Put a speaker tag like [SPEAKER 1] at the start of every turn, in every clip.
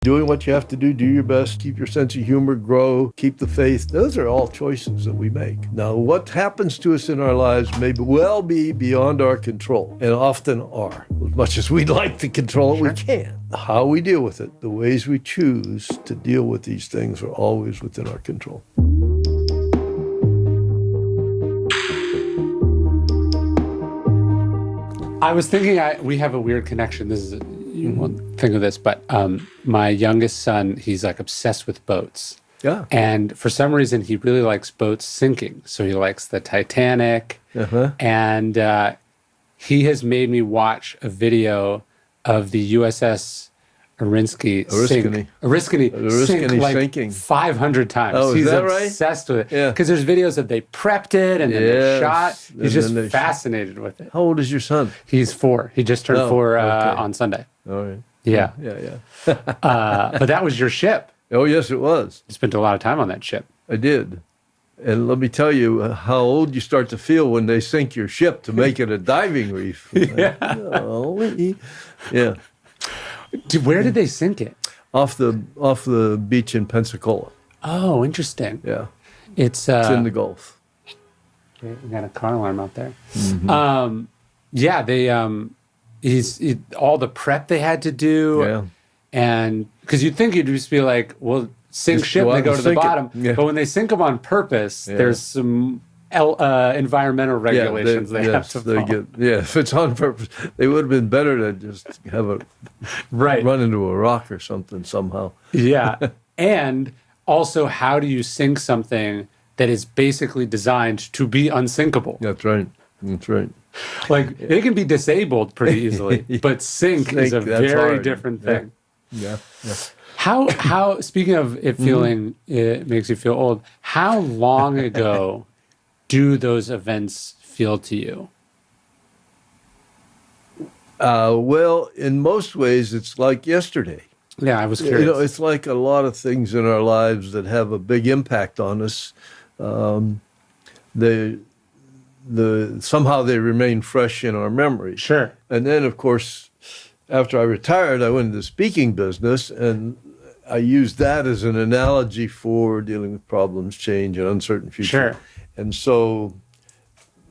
[SPEAKER 1] doing what you have to do your best, keep your sense of humor, grow, keep the faith. Those are all choices that we make. Now, what happens to us in our lives may well be beyond our control, and often are. As much as we'd like to control it, we can't. How we deal with it, the ways we choose to deal with these things are always within our control.
[SPEAKER 2] I was thinking we have a weird connection. This is you won't think of this, but my youngest son, he's like obsessed with boats.
[SPEAKER 1] Yeah.
[SPEAKER 2] And for some reason, he really likes boats sinking. So he likes the Titanic. And he has made me watch a video of the USS Oriskany sink like
[SPEAKER 1] sinking
[SPEAKER 2] 500 times.
[SPEAKER 1] Oh,
[SPEAKER 2] He's
[SPEAKER 1] is that right?
[SPEAKER 2] obsessed with it.
[SPEAKER 1] Yeah.
[SPEAKER 2] Because there's videos that they prepped it and then they shot. He's
[SPEAKER 1] And
[SPEAKER 2] just
[SPEAKER 1] then
[SPEAKER 2] fascinated with it.
[SPEAKER 1] How old is your son?
[SPEAKER 2] He's 4. He just turned 4
[SPEAKER 1] okay.
[SPEAKER 2] on Sunday.
[SPEAKER 1] All right.
[SPEAKER 2] Yeah. But that was your ship.
[SPEAKER 1] Oh, yes, it was.
[SPEAKER 2] You spent a lot of time on that ship.
[SPEAKER 1] I did. And let me tell you how old you start to feel when they sink your ship to make it a diving reef.
[SPEAKER 2] Yeah.
[SPEAKER 1] Yeah.
[SPEAKER 2] Where did they sink it?
[SPEAKER 1] Off the beach in Pensacola.
[SPEAKER 2] Oh, interesting.
[SPEAKER 1] Yeah.
[SPEAKER 2] It's
[SPEAKER 1] in the Gulf.
[SPEAKER 2] We got a car alarm out there.
[SPEAKER 1] Mm-hmm.
[SPEAKER 2] Yeah, they all the prep they had to do.
[SPEAKER 1] Yeah.
[SPEAKER 2] And because you'd think you'd just be like, well, sink
[SPEAKER 1] Just
[SPEAKER 2] ship,
[SPEAKER 1] go out
[SPEAKER 2] they go
[SPEAKER 1] and
[SPEAKER 2] to the
[SPEAKER 1] sink it.
[SPEAKER 2] bottom.
[SPEAKER 1] Yeah.
[SPEAKER 2] But when they sink them on purpose, there's some environmental regulations they have to follow.
[SPEAKER 1] If it's on purpose, they would have been better to just have a run into a rock or something somehow.
[SPEAKER 2] Yeah. And also, how do you sink something that is basically designed to be unsinkable?
[SPEAKER 1] That's right. That's right.
[SPEAKER 2] Like, they can be disabled pretty easily, but sink is a very
[SPEAKER 1] hard.
[SPEAKER 2] different thing.
[SPEAKER 1] Yeah.
[SPEAKER 2] How speaking of it feeling, it makes you feel old, how long ago do those events feel to you?
[SPEAKER 1] Well, in most ways, it's like yesterday.
[SPEAKER 2] Yeah, I was curious.
[SPEAKER 1] It's like a lot of things in our lives that have a big impact on us. Somehow they remain fresh in our memory.
[SPEAKER 2] Sure.
[SPEAKER 1] And then, of course, after I retired, I went into the speaking business, and I used that as an analogy for dealing with problems, change, and uncertain future.
[SPEAKER 2] Sure.
[SPEAKER 1] And so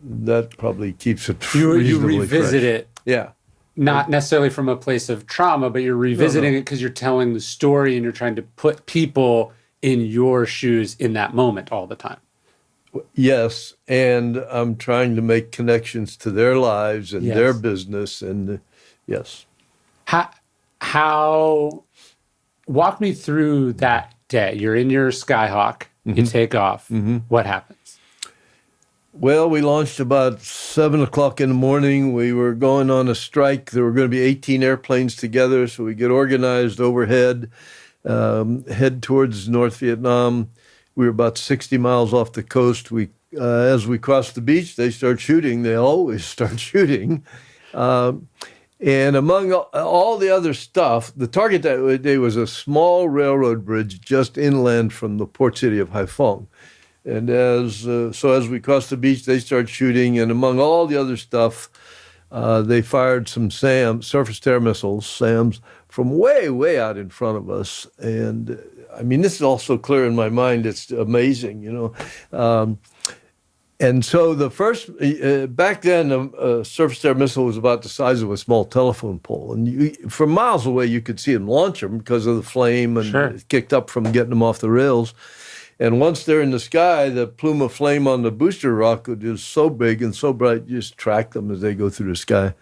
[SPEAKER 1] that probably keeps it
[SPEAKER 2] You
[SPEAKER 1] reasonably
[SPEAKER 2] revisit
[SPEAKER 1] fresh.
[SPEAKER 2] it.
[SPEAKER 1] Yeah.
[SPEAKER 2] Not necessarily from a place of trauma, but you're revisiting it because you're telling the story and you're trying to put people in your shoes in that moment all the time.
[SPEAKER 1] Yes, and I'm trying to make connections to their lives and their business, and yes.
[SPEAKER 2] How walk me through that day. You're in your Skyhawk, you take off. What happens?
[SPEAKER 1] Well, we launched about 7 o'clock in the morning. We were going on a strike. There were going to be 18 airplanes together, so we get organized overhead, head towards North Vietnam. We were about 60 miles off the coast. As we crossed the beach, they start shooting. They always start shooting. And among all the other stuff, the target that day was a small railroad bridge just inland from the port city of Haiphong. And as we crossed the beach, they start shooting. And among all the other stuff, they fired some surface-to-air missiles, SAMs, from way, way out in front of us. And I mean, this is also clear in my mind. It's amazing, and so the first, back then, a surface-to-air missile was about the size of a small telephone pole. And from miles away, you could see them launch them because of the flame and it kicked up from getting them off the rails. And once they're in the sky, the plume of flame on the booster rocket is so big and so bright, you just track them as they go through the sky.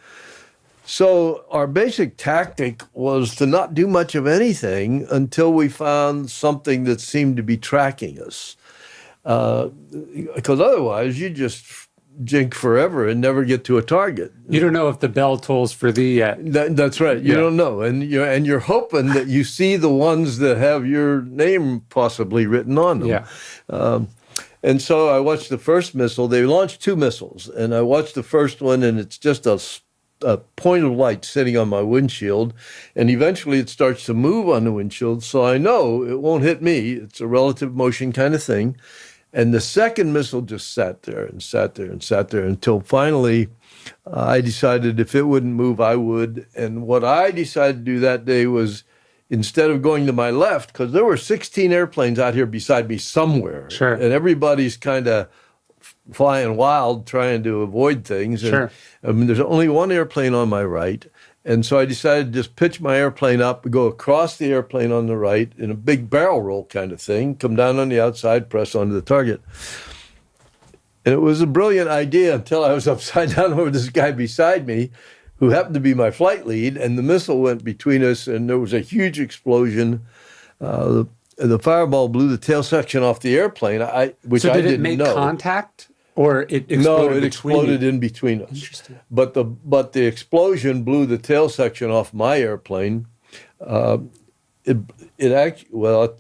[SPEAKER 1] So our basic tactic was to not do much of anything until we found something that seemed to be tracking us. Because otherwise, you just jink forever and never get to a target.
[SPEAKER 2] You don't know if the bell tolls for thee yet.
[SPEAKER 1] That's right. You don't know. And you're hoping that you see the ones that have your name possibly written on them.
[SPEAKER 2] Yeah.
[SPEAKER 1] And so I watched the first missile. They launched 2 missiles. And I watched the first one, and it's just a point of light sitting on my windshield, and eventually it starts to move on the windshield, so I know it won't hit me. It's a relative motion kind of thing. And the second missile just sat there and sat there and sat there until finally I decided if it wouldn't move, I would. And what I decided to do that day was instead of going to my left, because there were 16 airplanes out here beside me somewhere.
[SPEAKER 2] Sure.
[SPEAKER 1] And everybody's kind of flying wild trying to avoid things. And,
[SPEAKER 2] Sure.
[SPEAKER 1] I mean, there's only one airplane on my right. And so I decided to just pitch my airplane up, go across the airplane on the right in a big barrel roll kind of thing, come down on the outside, press onto the target. And it was a brilliant idea until I was upside down over this guy beside me who happened to be my flight lead, and the missile went between us, and there was a huge explosion. The fireball blew the tail section off the airplane, which I didn't know.
[SPEAKER 2] So did it make contact, or it exploded?
[SPEAKER 1] No, it
[SPEAKER 2] between
[SPEAKER 1] exploded
[SPEAKER 2] you?
[SPEAKER 1] in between us.
[SPEAKER 2] Interesting.
[SPEAKER 1] But the explosion blew the tail section off my airplane. It actually, well,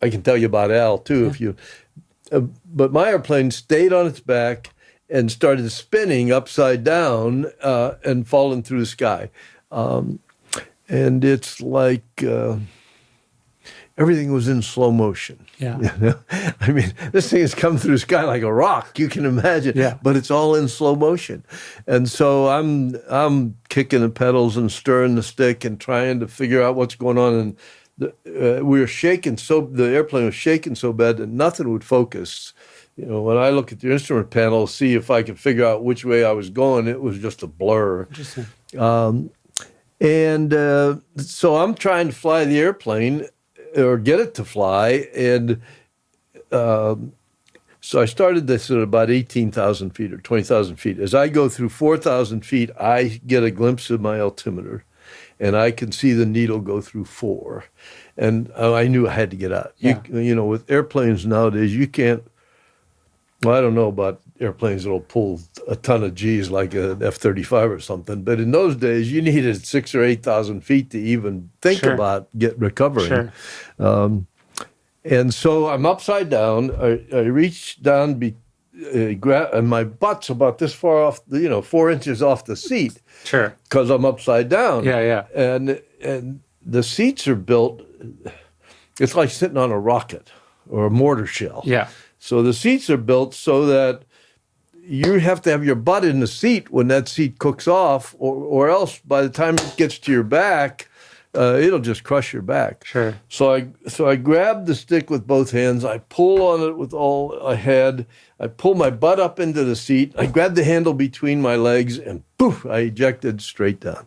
[SPEAKER 1] I can tell you about Al too if you. But my airplane stayed on its back and started spinning upside down and falling through the sky. And it's like everything was in slow motion.
[SPEAKER 2] Yeah.
[SPEAKER 1] You know? I mean, this thing has come through the sky like a rock, you can imagine.
[SPEAKER 2] Yeah.
[SPEAKER 1] But it's all in slow motion. And so I'm kicking the pedals and stirring the stick and trying to figure out what's going on. And we were shaking the airplane was shaking so bad that nothing would focus. You know, when I look at the instrument panel, see if I could figure out which way I was going, it was just a blur.
[SPEAKER 2] Interesting.
[SPEAKER 1] So I'm trying to fly the airplane or get it to fly. And so I started this at about 18,000 feet or 20,000 feet. As I go through 4,000 feet, I get a glimpse of my altimeter. And I can see the needle go through 4. And I knew I had to get out.
[SPEAKER 2] Yeah.
[SPEAKER 1] You know, with airplanes nowadays, you can't, well, I don't know about airplanes that'll pull a ton of G's like an F-35 or something. But in those days, you needed 6,000 or 8,000 feet to even think
[SPEAKER 2] Sure.
[SPEAKER 1] about recovering.
[SPEAKER 2] Sure.
[SPEAKER 1] And so I'm upside down. I reach down, and my butt's about this far off, 4 inches off the seat.
[SPEAKER 2] Sure.
[SPEAKER 1] Because I'm upside down.
[SPEAKER 2] Yeah, yeah.
[SPEAKER 1] And the seats are built, it's like sitting on a rocket or a mortar shell.
[SPEAKER 2] Yeah.
[SPEAKER 1] So the seats are built so that you have to have your butt in the seat when that seat cooks off, or else by the time it gets to your back, it'll just crush your back.
[SPEAKER 2] Sure.
[SPEAKER 1] So I grab the stick with both hands. I pull on it with all I had. I pull my butt up into the seat. I grab the handle between my legs, and poof! I ejected straight down.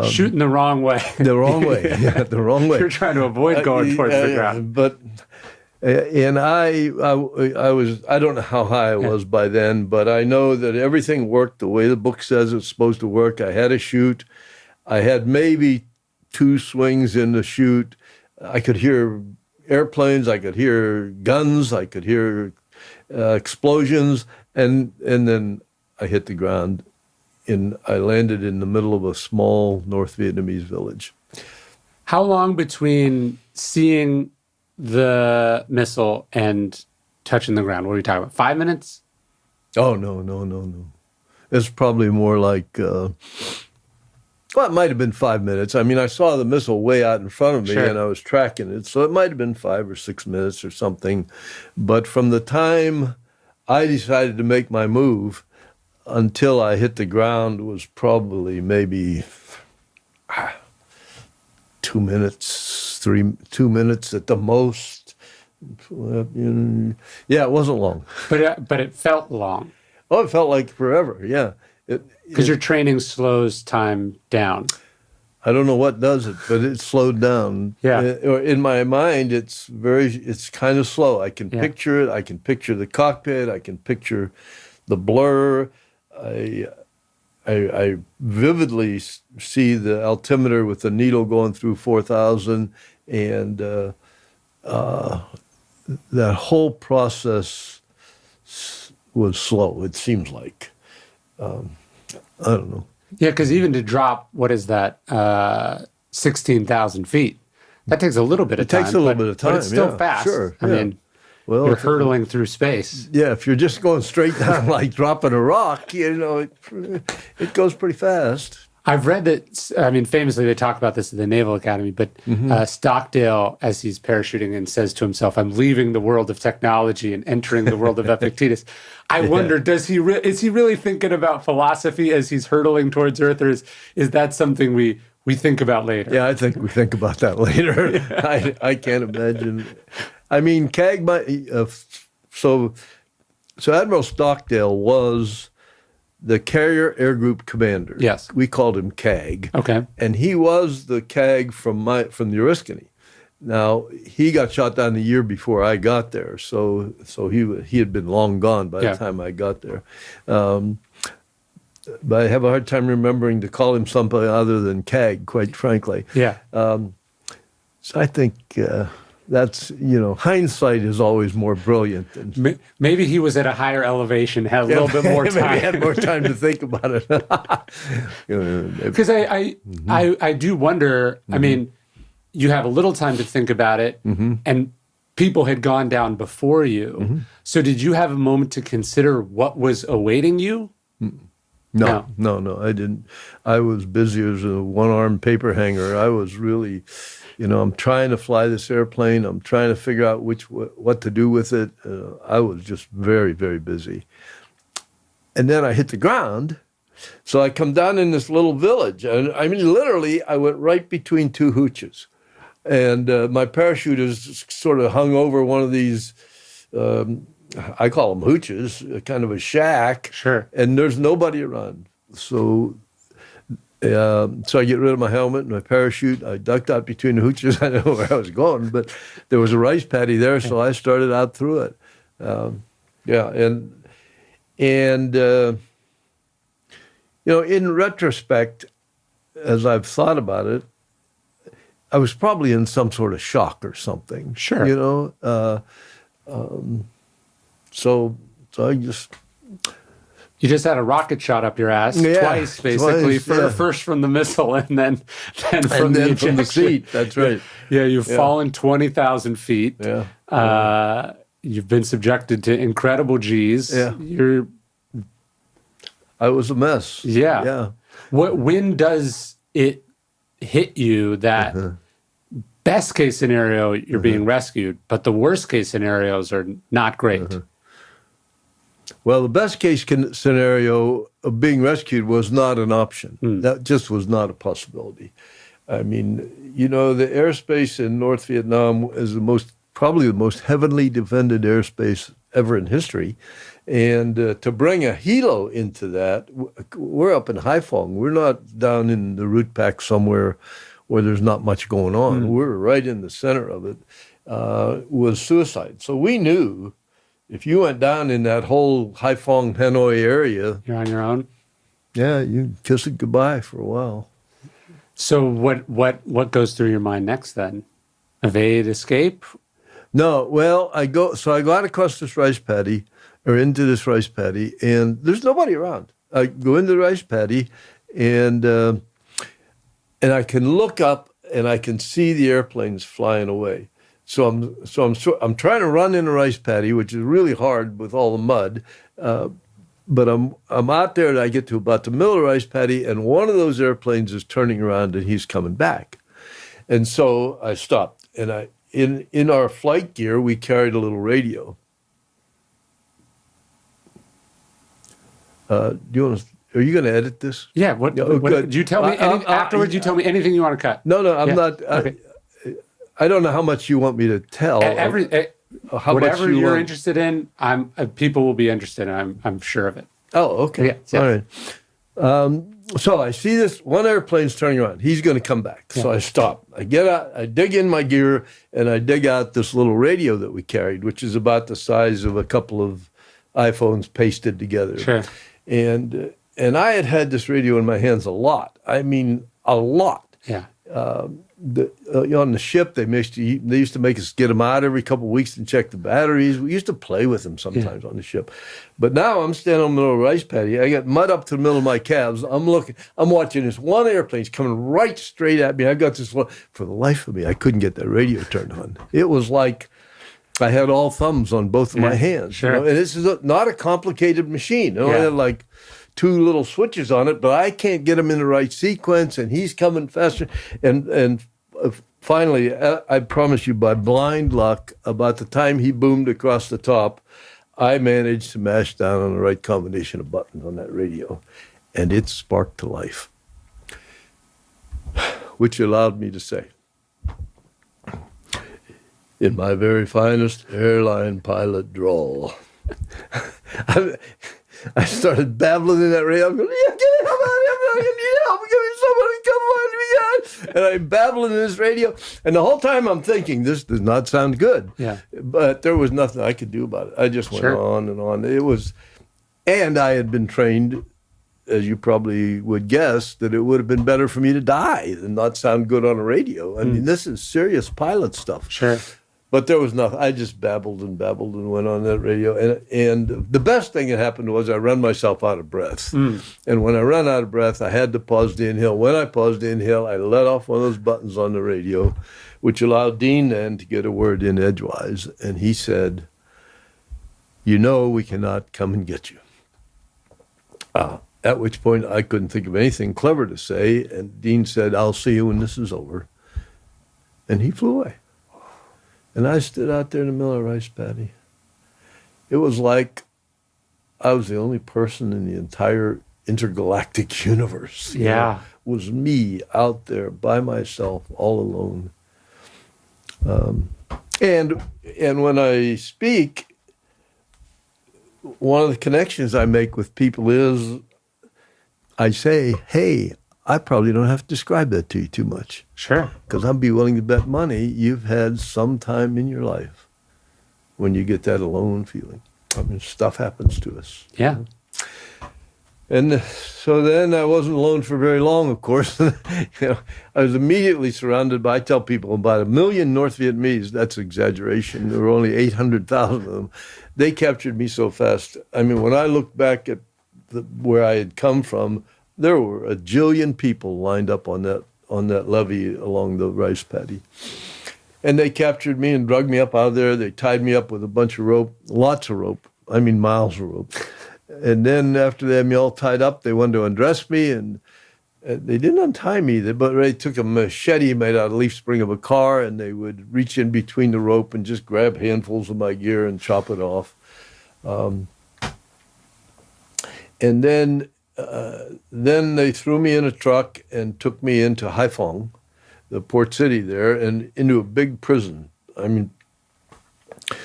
[SPEAKER 2] Shooting the wrong way.
[SPEAKER 1] The wrong way. Yeah, the wrong way.
[SPEAKER 2] You're trying to avoid going towards the ground.
[SPEAKER 1] But I was, I don't know how high I was by then, but I know that everything worked the way the book says it's supposed to work. I had a chute. I had maybe 2 swings in the chute. I could hear airplanes. I could hear guns. I could hear explosions. And then I hit the ground. I landed in the middle of a small North Vietnamese village.
[SPEAKER 2] How long between seeing the missile and touching the ground? What are we talking about? 5 minutes?
[SPEAKER 1] Oh, no. It's probably more like, well, it might have been 5 minutes. I mean, I saw the missile way out in front of me,
[SPEAKER 2] Sure.
[SPEAKER 1] and I was tracking it. So it might have been 5 or 6 minutes or something. But from the time I decided to make my move until I hit the ground was probably maybe 2 minutes, 2 minutes at the most. Yeah, it wasn't long.
[SPEAKER 2] But it felt long.
[SPEAKER 1] Oh, it felt like forever, yeah.
[SPEAKER 2] Because your training slows time down.
[SPEAKER 1] I don't know what does it, but it slowed down.
[SPEAKER 2] Yeah.
[SPEAKER 1] In my mind, it's kind of slow. I can
[SPEAKER 2] Yeah.
[SPEAKER 1] picture it. I can picture the cockpit. I can picture the blur. I vividly see the altimeter with the needle going through 4,000, and that whole process was slow. It seems like I don't know.
[SPEAKER 2] Yeah, because even to drop, what is that, 16,000 feet, that takes a little bit of time.
[SPEAKER 1] It takes a little bit of time,
[SPEAKER 2] But it's still
[SPEAKER 1] yeah,
[SPEAKER 2] fast.
[SPEAKER 1] sure,
[SPEAKER 2] I
[SPEAKER 1] yeah.
[SPEAKER 2] mean,
[SPEAKER 1] Well,
[SPEAKER 2] you're hurtling through space.
[SPEAKER 1] Yeah, if you're just going straight down like dropping a rock, it goes pretty fast.
[SPEAKER 2] I've read that, I mean, famously they talk about this at the Naval Academy, but Stockdale, as he's parachuting in, says to himself, I'm leaving the world of technology and entering the world of Epictetus. I wonder, is he really thinking about philosophy as he's hurtling towards Earth, or is that something we we think about later.
[SPEAKER 1] Yeah, I think we think about that later. I can't imagine. I mean, CAG, so Admiral Stockdale was the Carrier Air Group Commander.
[SPEAKER 2] Yes.
[SPEAKER 1] We called him CAG.
[SPEAKER 2] Okay.
[SPEAKER 1] And he was the CAG from the Oriskany. Now, he got shot down the year before I got there, so he had been long gone by the time I got there. But I have a hard time remembering to call him something other than CAG, quite frankly.
[SPEAKER 2] Yeah.
[SPEAKER 1] So I think that's, hindsight is always more brilliant. Than,
[SPEAKER 2] maybe he was at a higher elevation, had a little bit more time.
[SPEAKER 1] Maybe had more time to think about it.
[SPEAKER 2] Because I do wonder, I mean, you have a little time to think about it, and people had gone down before you. So did you have a moment to consider what was awaiting you?
[SPEAKER 1] No, I didn't. I was busy as a one-armed paper hanger. I was really, I'm trying to fly this airplane. I'm trying to figure out what to do with it. I was just very, very busy. And then I hit the ground. So I come down in this little village. And I mean, literally, I went right between two hooches. And my parachute is sort of hung over one of these, I call them hooches, kind of a shack.
[SPEAKER 2] Sure.
[SPEAKER 1] And there's nobody around. So I get rid of my helmet and my parachute. I ducked out between the hooches. I didn't know where I was going, but there was a rice paddy there, so I started out through it. In retrospect, as I've thought about it, I was probably in some sort of shock or something.
[SPEAKER 2] Sure.
[SPEAKER 1] So I just...
[SPEAKER 2] You just had a rocket shot up your ass twice, basically. First from the missile and then from the
[SPEAKER 1] seat. That's right.
[SPEAKER 2] Yeah, you've fallen 20,000 feet.
[SPEAKER 1] Yeah.
[SPEAKER 2] You've been subjected to incredible G's.
[SPEAKER 1] Yeah. I was a mess.
[SPEAKER 2] Yeah.
[SPEAKER 1] Yeah.
[SPEAKER 2] When does it hit you that best case scenario, you're being rescued, but the worst case scenarios are not great?
[SPEAKER 1] Well, the best case scenario of being rescued was not an option. That just was not a possibility. I mean, the airspace in North Vietnam is probably the most heavily defended airspace ever in history. And to bring a helo into that, we're up in Haiphong. We're not down in the route pack somewhere where there's not much going on. We're right in the center of it, was suicide. So we knew if you went down in that whole Haiphong, Hanoi area,
[SPEAKER 2] You're on your own?
[SPEAKER 1] Yeah, you kiss it goodbye for a while.
[SPEAKER 2] So what goes through your mind next then? Evade, escape?
[SPEAKER 1] No, well, I go out across this rice paddy, or into this rice paddy, and there's nobody around. I go into the rice paddy, and I can look up and I can see the airplanes flying away. So I'm trying to run in the rice paddy, which is really hard with all the mud. But I'm out there and I get to about the middle of the rice paddy, and one of those airplanes is turning around and he's coming back. And so I stopped, and in our flight gear we carried a little radio. Are you going to edit this?
[SPEAKER 2] Yeah. Do you tell me afterwards? You tell me anything you want to cut.
[SPEAKER 1] No, I'm not. Okay. I don't know how much you want me to tell.
[SPEAKER 2] Whatever you're interested in, people will be interested in. I'm sure of it.
[SPEAKER 1] Oh, okay.
[SPEAKER 2] Yeah.
[SPEAKER 1] All right. So I see this one airplane's turning around. He's going to come back. So I stop. I get out. I dig in my gear, and I dig out this little radio that we carried, which is about the size of a couple of iPhones pasted together.
[SPEAKER 2] Sure.
[SPEAKER 1] And I had this radio in my hands a lot. I mean, a lot.
[SPEAKER 2] Yeah.
[SPEAKER 1] On the ship, they used to make us get them out every couple of weeks and check the batteries. We used to play with them sometimes on the ship. But now I'm standing on the middle of the rice paddy. I got mud up to the middle of my calves. I'm watching this one airplane's coming right straight at me. I got this, for the life of me, I couldn't get that radio turned on. It was like I had all thumbs on both of my hands.
[SPEAKER 2] Sure.
[SPEAKER 1] And this is not a complicated machine. I had like two little switches on it, but I can't get them in the right sequence, and he's coming faster. And finally, I promise you, by blind luck, about the time he boomed across the top, I managed to mash down on the right combination of buttons on that radio, and it sparked to life. which allowed me to say, in my very finest airline pilot drawl, I started babbling in that radio. I'm going, yeah, get the hell out of here. I need help. Give me somebody. Come on, me, guys. And I'm babbling in this radio. And the whole time I'm thinking, this does not sound good.
[SPEAKER 2] Yeah.
[SPEAKER 1] But there was nothing I could do about it. I just went on and on. It was, and I had been trained, as you probably would guess, that it would have been better for me to die than not sound good on a radio. I mean, this is serious pilot stuff.
[SPEAKER 2] Sure.
[SPEAKER 1] But there was nothing. I just babbled and went on that radio. And the best thing that happened was I ran myself out of breath. And when I ran out of breath, I had to pause the inhale. When I paused the inhale, I let off one of those buttons on the radio, which allowed Dean then to get a word in edgewise. And he said, "You know we cannot come and get you." At which point I couldn't think of anything clever to say. And Dean said, "I'll see you when this is over." And he flew away. And I stood out there in the middle of a rice paddy. It was like I was the only person in the entire intergalactic universe.
[SPEAKER 2] Yeah.
[SPEAKER 1] It was me out there by myself, all alone. And when I speak, one of the connections I make with people is I say, hey, I probably don't have to describe that to you too much.
[SPEAKER 2] Sure.
[SPEAKER 1] Because I'd be willing to bet money you've had some time in your life when you get that alone feeling. I mean, stuff happens to us.
[SPEAKER 2] Yeah.
[SPEAKER 1] And so then I wasn't alone for very long, of course. I was immediately surrounded by, I tell people, about 1 million North Vietnamese. That's exaggeration. There were only 800,000 of them. They captured me so fast. I mean, when I look back at where I had come from, there were a jillion people lined up on that levee along the rice paddy. And they captured me and dragged me up out of there. They tied me up with a bunch of rope, lots of rope. I mean, miles of rope. And then after they had me all tied up, they wanted to undress me, and they didn't untie me. They took a machete made out of the leaf spring of a car, and they would reach in between the rope and just grab handfuls of my gear and chop it off. And then they threw me in a truck and took me into Haiphong, the port city there, and into a big prison. I mean,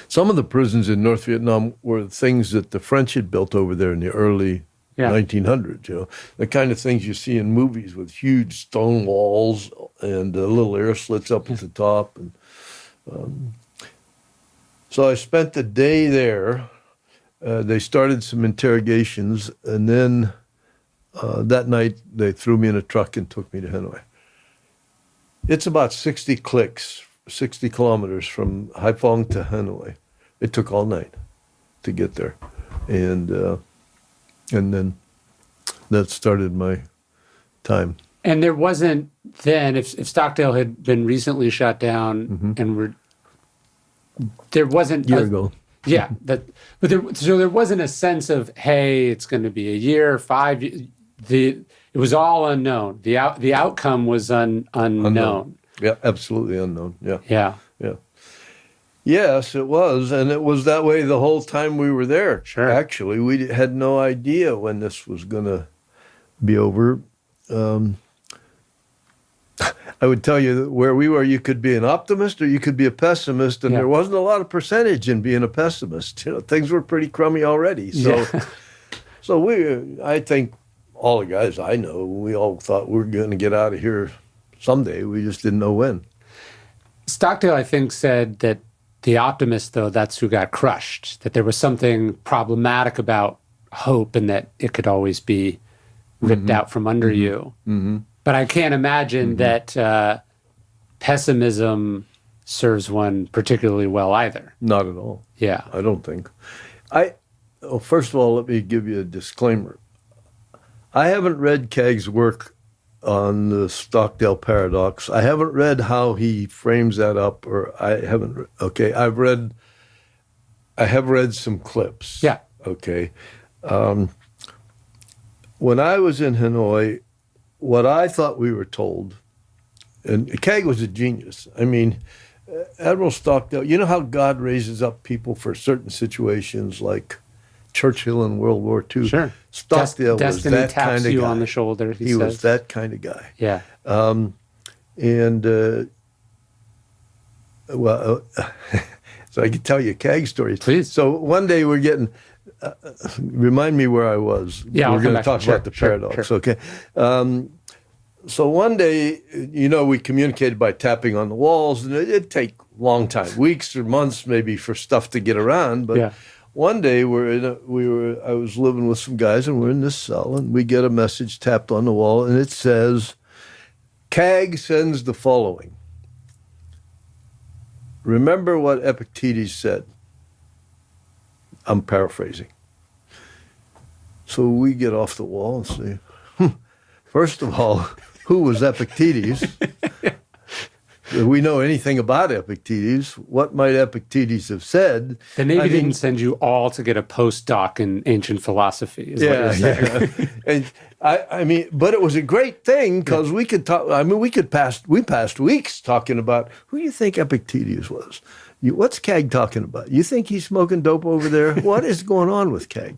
[SPEAKER 1] some of the prisons in North Vietnam were things that the French had built over there in the early 1900s, you know, the kind of things you see in movies with huge stone walls and little air slits up at the top. And so I spent the day there. They started some interrogations, and then that night they threw me in a truck and took me to Hanoi. It's about 60 kilometers from Haiphong to Hanoi. It took all night to get there. And then that started my time.
[SPEAKER 2] And there wasn't then, if Stockdale had been recently shut down and there wasn't...
[SPEAKER 1] A year ago.
[SPEAKER 2] Yeah. So there wasn't a sense of, hey, it's going to be a year, 5 years. It was all unknown. The outcome was unknown.
[SPEAKER 1] Yeah, absolutely unknown. Yeah.
[SPEAKER 2] Yeah.
[SPEAKER 1] Yeah. Yes, it was. And it was that way the whole time we were there.
[SPEAKER 2] Sure.
[SPEAKER 1] Actually, we had no idea when this was going to be over. I would tell you that where we were, you could be an optimist or you could be a pessimist, and there wasn't a lot of percentage in being a pessimist. You know, things were pretty crummy already. So, I think all the guys I know, we all thought we were going to get out of here someday. We just didn't know when.
[SPEAKER 2] Stockdale, I think, said that the optimist, though, that's who got crushed, that there was something problematic about hope and that it could always be ripped out from under you. But I can't imagine that pessimism serves one particularly well either.
[SPEAKER 1] Not at all.
[SPEAKER 2] Yeah.
[SPEAKER 1] I don't think. First of all, let me give you a disclaimer. I haven't read Kagg's work on the Stockdale paradox. I haven't read how he frames that up, or I haven't. Okay, I have read some clips.
[SPEAKER 2] Yeah.
[SPEAKER 1] Okay. When I was in Hanoi, what I thought we were told, and Kagg was a genius. I mean, Admiral Stockdale, you know how God raises up people for certain situations like Churchill in World War II.
[SPEAKER 2] Sure.
[SPEAKER 1] Stockdale was
[SPEAKER 2] Destiny
[SPEAKER 1] that
[SPEAKER 2] taps
[SPEAKER 1] kind of
[SPEAKER 2] you
[SPEAKER 1] guy.
[SPEAKER 2] on the shoulder, he
[SPEAKER 1] He was
[SPEAKER 2] says.
[SPEAKER 1] that kind of guy.
[SPEAKER 2] Yeah.
[SPEAKER 1] So I could tell you CAG stories.
[SPEAKER 2] Please.
[SPEAKER 1] So one day we're getting, remind me where I was.
[SPEAKER 2] Yeah,
[SPEAKER 1] we're
[SPEAKER 2] I'll
[SPEAKER 1] going
[SPEAKER 2] come
[SPEAKER 1] to
[SPEAKER 2] back.
[SPEAKER 1] talk about the paradox, okay? So one day, we communicated by tapping on the walls, and it'd take a long time, weeks or months maybe, for stuff to get around. But one day I was living with some guys, and we're in this cell, and we get a message tapped on the wall, and it says, CAG sends the following. Remember what Epictetus said. I'm paraphrasing. So we get off the wall and say, first of all, who was Epictetus? If we know anything about Epictetus, what might Epictetus have said?
[SPEAKER 2] The Navy didn't send you all to get a postdoc in ancient philosophy, is what you're saying.
[SPEAKER 1] And but it was a great thing because we could talk. We passed weeks talking about who you think Epictetus was. What's CAG talking about? You think he's smoking dope over there? What is going on with CAG?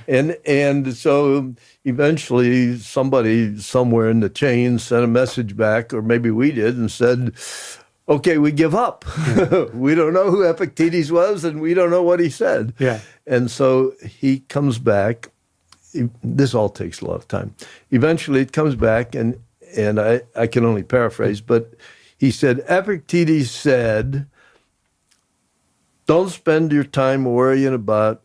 [SPEAKER 1] And so eventually somebody somewhere in the chain sent a message back, or maybe we did, and said, okay, we give up. We don't know who Epictetus was, and we don't know what he said.
[SPEAKER 2] Yeah.
[SPEAKER 1] And so he comes back. This all takes a lot of time. Eventually it comes back, and I can only paraphrase, but he said, Epictetus said, don't spend your time worrying about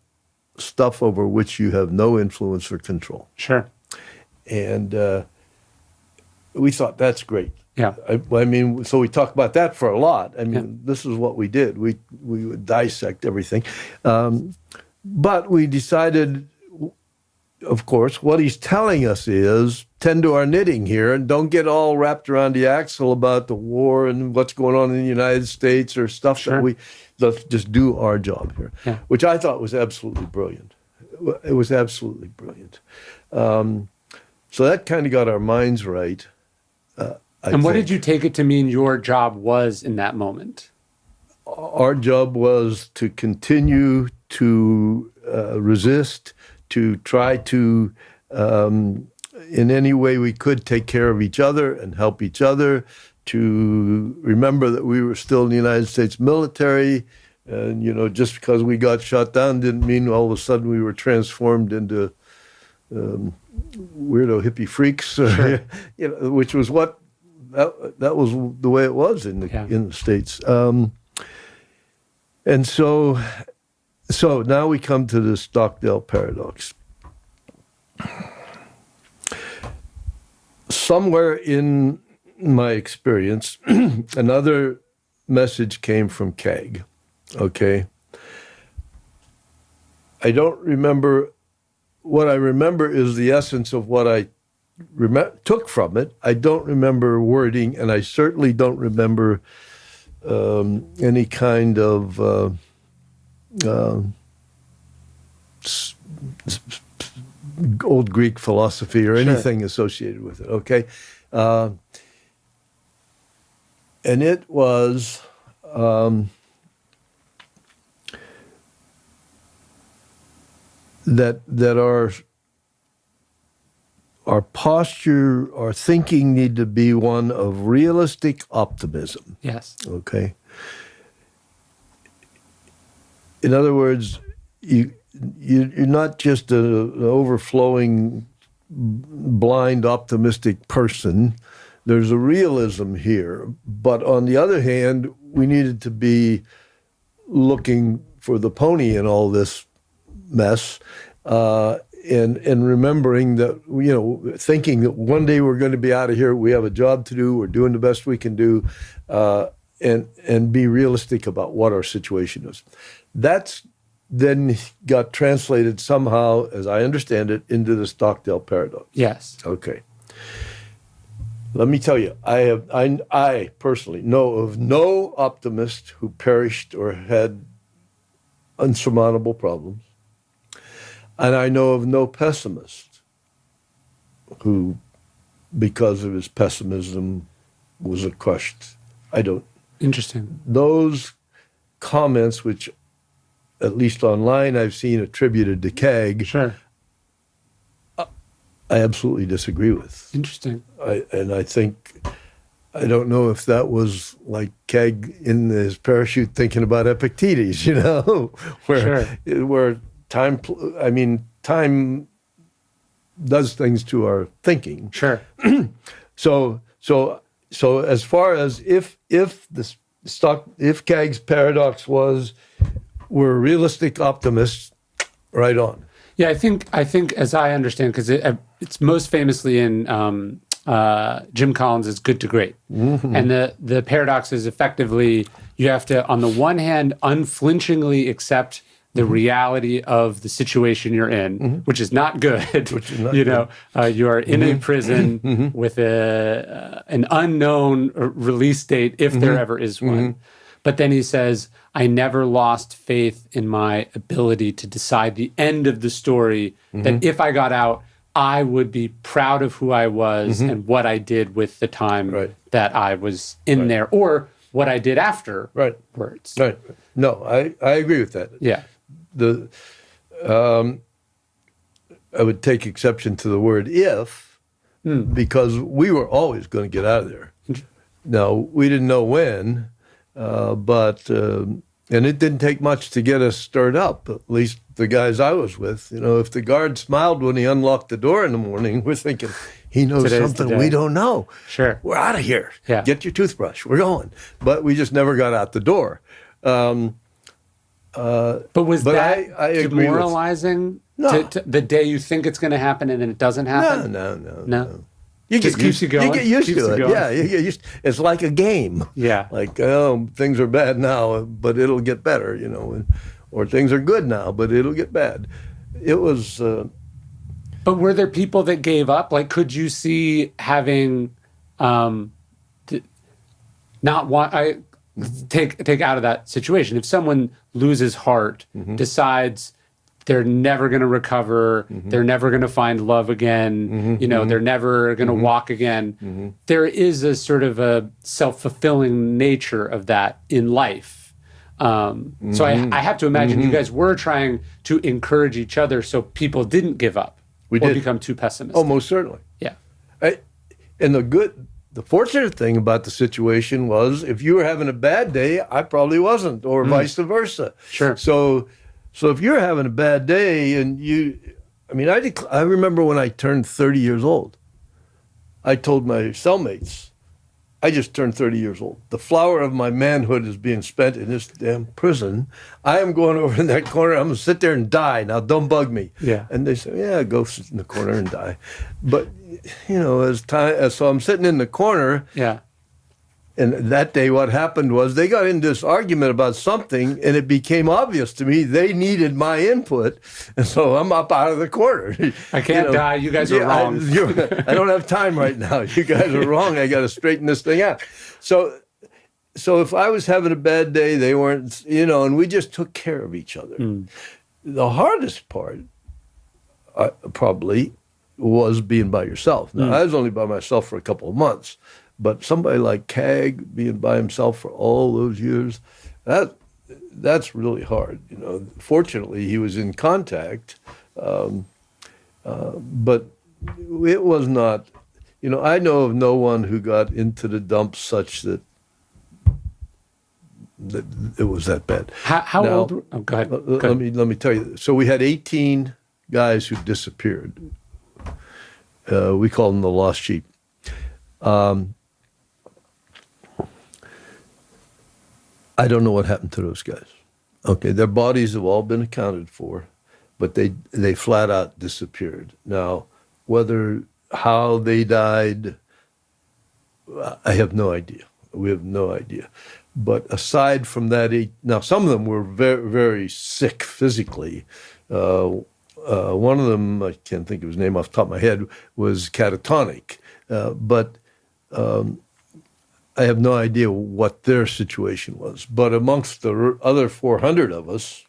[SPEAKER 1] stuff over which you have no influence or control.
[SPEAKER 2] Sure.
[SPEAKER 1] And we thought, that's great.
[SPEAKER 2] Yeah.
[SPEAKER 1] So we talked about that for a lot. This is what we did. We would dissect everything. But we decided, of course, what he's telling us is tend to our knitting here and don't get all wrapped around the axle about the war and what's going on in the United States or stuff let's just do our job here, which I thought was absolutely brilliant. It was absolutely brilliant. So that kind of got our minds right.
[SPEAKER 2] And what did you take it to mean your job was in that moment?
[SPEAKER 1] Our job was to continue to resist, to try to, in any way we could, take care of each other and help each other, to remember that we were still in the United States military. And, just because we got shot down didn't mean all of a sudden we were transformed into weirdo hippie freaks, which was what, that was the way it was in the States. And so now we come to the Stockdale paradox. Somewhere in my experience, another message came from CAG, okay? I don't remember. What I remember is the essence of what I took from it. I don't remember wording, and I certainly don't remember any kind of old Greek philosophy or anything associated with it, okay? And it was that our posture, our thinking need to be one of realistic optimism.
[SPEAKER 2] Yes.
[SPEAKER 1] Okay? In other words, you're not just an overflowing, blind, optimistic person. There's a realism here. But on the other hand, we needed to be looking for the pony in all this mess, and remembering that, thinking that one day we're going to be out of here, we have a job to do, we're doing the best we can do, and be realistic about what our situation is. That's then got translated somehow, as I understand it, into the Stockdale paradox.
[SPEAKER 2] Yes.
[SPEAKER 1] Okay. Let me tell you, I personally know of no optimist who perished or had unsurmountable problems. And I know of no pessimist who, because of his pessimism, was crushed. I don't.
[SPEAKER 2] Interesting.
[SPEAKER 1] Those comments, which at least online, I've seen attributed to Keg.
[SPEAKER 2] Sure.
[SPEAKER 1] I absolutely disagree with.
[SPEAKER 2] Interesting.
[SPEAKER 1] I think, I don't know if that was like Keg in his parachute thinking about Epictetus, where time does things to our thinking.
[SPEAKER 2] Sure.
[SPEAKER 1] So as far as if Keg's paradox was, we're realistic optimists, right on.
[SPEAKER 2] Yeah, I think as I understand, because it's most famously in Jim Collins' Good to Great. Mm-hmm. And the paradox is effectively you have to, on the one hand, unflinchingly accept the reality of the situation you're in, which is not good. Which is not good. You are in a prison with an unknown release date, if there ever is one. But then he says, I never lost faith in my ability to decide the end of the story, that if I got out, I would be proud of who I was and what I did with the time that I was in there, or what I did afterwards.
[SPEAKER 1] Right. No, I agree with that.
[SPEAKER 2] Yeah.
[SPEAKER 1] I would take exception to the word if, because we were always going to get out of there. Now, we didn't know when, but and it didn't take much to get us stirred up, at least the guys I was with. If the guard smiled when he unlocked the door in the morning, we're thinking, he knows something we don't know.
[SPEAKER 2] Sure.
[SPEAKER 1] We're out of here.
[SPEAKER 2] Yeah.
[SPEAKER 1] Get your toothbrush. We're going. But we just never got out the door.
[SPEAKER 2] But was that
[SPEAKER 1] I
[SPEAKER 2] demoralizing? To the day you think it's going to happen and then it doesn't happen?
[SPEAKER 1] No.
[SPEAKER 2] Just keeps you going.
[SPEAKER 1] You get used to it. Yeah, it's like a game.
[SPEAKER 2] Yeah.
[SPEAKER 1] Like, things are bad now, but it'll get better, or things are good now, but it'll get bad. It was.
[SPEAKER 2] But were there people that gave up? Like, could you see having, not want? Take out of that situation. If someone loses heart, decides they're never going to recover, they're never going to find love again, they're never going to walk again. There is a sort of a self-fulfilling nature of that in life. So I have to imagine you guys were trying to encourage each other so people didn't give up or become too pessimistic.
[SPEAKER 1] Oh, most certainly.
[SPEAKER 2] Yeah.
[SPEAKER 1] And the fortunate thing about the situation was, if you were having a bad day, I probably wasn't, or vice versa.
[SPEAKER 2] Sure.
[SPEAKER 1] So if you're having a bad day and I remember when I turned 30 years old, I told my cellmates, I just turned 30 years old. The flower of my manhood is being spent in this damn prison. I am going over in that corner. I'm going to sit there and die. Now, don't bug me.
[SPEAKER 2] Yeah.
[SPEAKER 1] And they said, yeah, go sit in the corner and die. But, so I'm sitting in the corner.
[SPEAKER 2] Yeah.
[SPEAKER 1] And that day, what happened was they got into this argument about something, and it became obvious to me they needed my input, and so I'm up out of the corner.
[SPEAKER 2] I can't die. You guys are wrong.
[SPEAKER 1] I don't have time right now. You guys are wrong. I got to straighten this thing out. So if I was having a bad day, they weren't, and we just took care of each other. The hardest part, probably, was being by yourself. Now, I was only by myself for a couple of months. But somebody like Keg being by himself for all those years, that's really hard. Fortunately, he was in contact, but it was not. I know of no one who got into the dumps such that it was that bad.
[SPEAKER 2] How
[SPEAKER 1] now,
[SPEAKER 2] old? Oh, go ahead.
[SPEAKER 1] Let me tell you. So we had 18 guys who disappeared. We call them the lost sheep. I don't know what happened to those guys. Okay, their bodies have all been accounted for, but they flat out disappeared. Now, how they died, I have no idea. We have no idea. But aside from that, now some of them were very, very sick physically. One of them, I can't think of his name off the top of my head, was catatonic. But I have no idea what their situation was. But amongst the other 400 of us,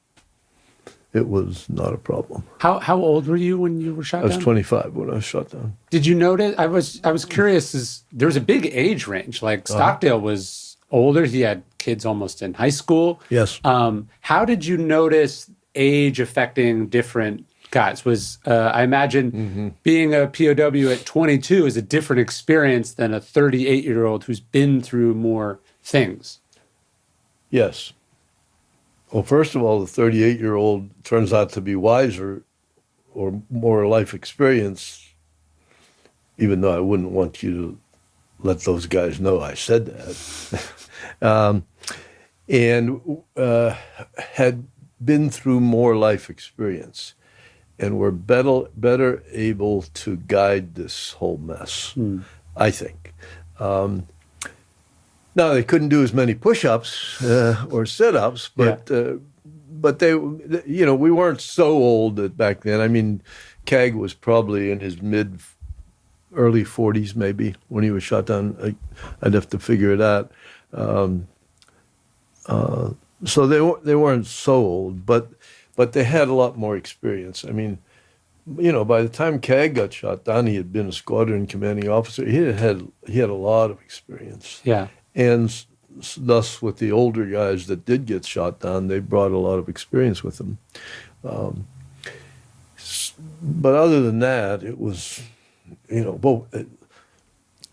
[SPEAKER 1] it was not a problem.
[SPEAKER 2] How old were you when you were shot down?
[SPEAKER 1] I was 25 when I was shot down.
[SPEAKER 2] Did you notice? I was curious. There was a big age range. Like Stockdale was older. He had kids almost in high school.
[SPEAKER 1] Yes.
[SPEAKER 2] How did you notice age affecting different guys? Was I imagine being a POW at 22 is a different experience than a 38-year-old who's been through more things.
[SPEAKER 1] Yes. Well, first of all, the 38-year-old turns out to be wiser or more life experience, even though I wouldn't want you to let those guys know I said that. And had been through more life experience and were better able to guide this whole mess, I think. Now, they couldn't do as many push-ups or sit-ups, but they, you know, we weren't so old that back then. I mean, Kag was probably in his early 40s maybe when he was shot down. I'd have to figure it out. So they weren't so old, but they had a lot more experience. I mean, you know, by the time Kag got shot down, he had been a squadron commanding officer. He had a lot of experience.
[SPEAKER 2] Yeah.
[SPEAKER 1] And thus, with the older guys that did get shot down, they brought a lot of experience with them. But other than that, it was, you know,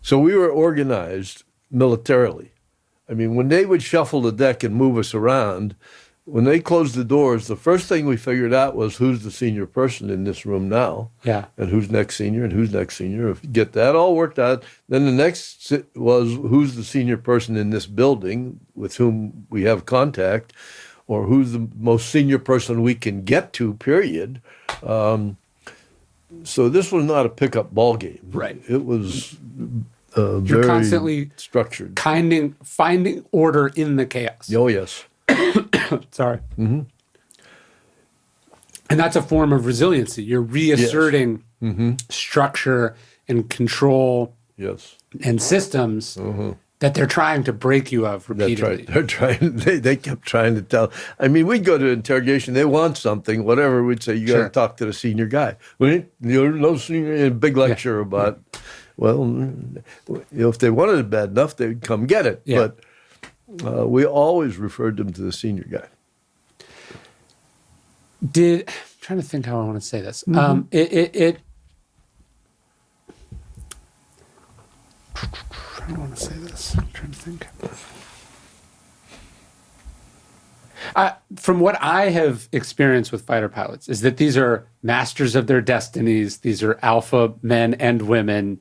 [SPEAKER 1] so we were organized militarily. I mean, when they would shuffle the deck and move us around, when they closed the doors, the first thing we figured out was who's the senior person in this room now, and who's next senior and who's next senior. If you get that all worked out, then the next was who's the senior person in this building with whom we have contact, or who's the most senior person we can get to, period. So this was not a pickup ball game.
[SPEAKER 2] Right.
[SPEAKER 1] It was
[SPEAKER 2] You're
[SPEAKER 1] very
[SPEAKER 2] constantly
[SPEAKER 1] structured.
[SPEAKER 2] Finding order in the chaos.
[SPEAKER 1] Oh, yes.
[SPEAKER 2] Sorry. And that's a form of resiliency. You're reasserting structure and control and systems that they're trying to break you of repeatedly.
[SPEAKER 1] That's right. They're trying. They kept trying to tell. I mean, we'd go to interrogation. They want something, whatever. We'd say, you got to talk to the senior guy. No senior. A big lecture about, well, you know, if they wanted it bad enough, they'd come get it.
[SPEAKER 2] Yeah.
[SPEAKER 1] But we always referred them to the senior guy.
[SPEAKER 2] I'm trying to think how I want to say this. I don't want to say this. I'm trying to think. From what I have experienced with fighter pilots is that these are masters of their destinies. These are alpha men and women.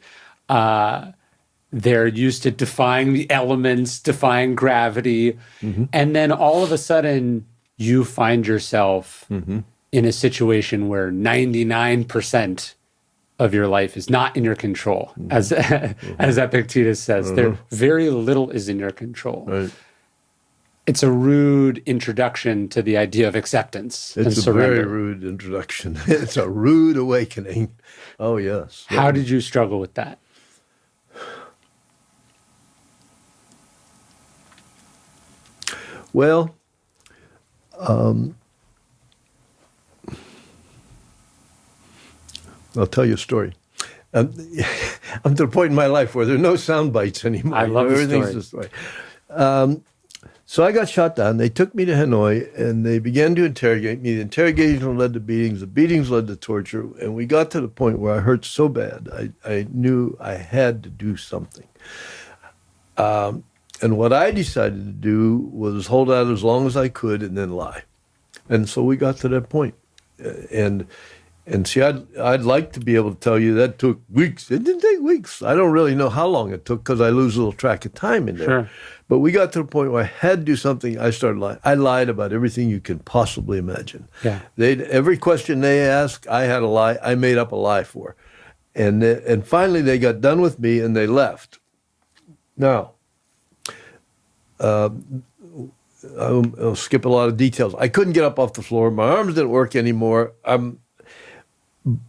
[SPEAKER 2] They're used to defying the elements, defying gravity. And then all of a sudden you find yourself in a situation where 99% of your life is not in your control. As Epictetus says, there very little is in your control.
[SPEAKER 1] Right.
[SPEAKER 2] It's a rude introduction to the idea of acceptance and
[SPEAKER 1] It's a
[SPEAKER 2] surrender.
[SPEAKER 1] very rude introduction. It's a rude awakening. Oh, yes.
[SPEAKER 2] How did you struggle with that?
[SPEAKER 1] Well, I'll tell you a story. I'm to the point in my life where there are no sound bites anymore.
[SPEAKER 2] I love the
[SPEAKER 1] Everything's
[SPEAKER 2] story.
[SPEAKER 1] a story. So I got shot down. They took me to Hanoi, and they began to interrogate me. The interrogation led to beatings. The beatings led to torture. And we got to the point where I hurt so bad, I knew I had to do something. And what I decided to do was hold out as long as I could and then lie. And so we got to that point. And see, I'd like to be able to tell you that took weeks. It didn't take weeks. I don't really know how long it took because I lose a little track of time in there.
[SPEAKER 2] Sure.
[SPEAKER 1] But we got to the point where I had to do something. I started lying. I lied about everything you can possibly imagine.
[SPEAKER 2] Yeah.
[SPEAKER 1] Every question they asked, I had a lie. I made up a lie for. And finally they got done with me and they left. Now, I'll skip a lot of details. I couldn't get up off the floor. My arms didn't work anymore.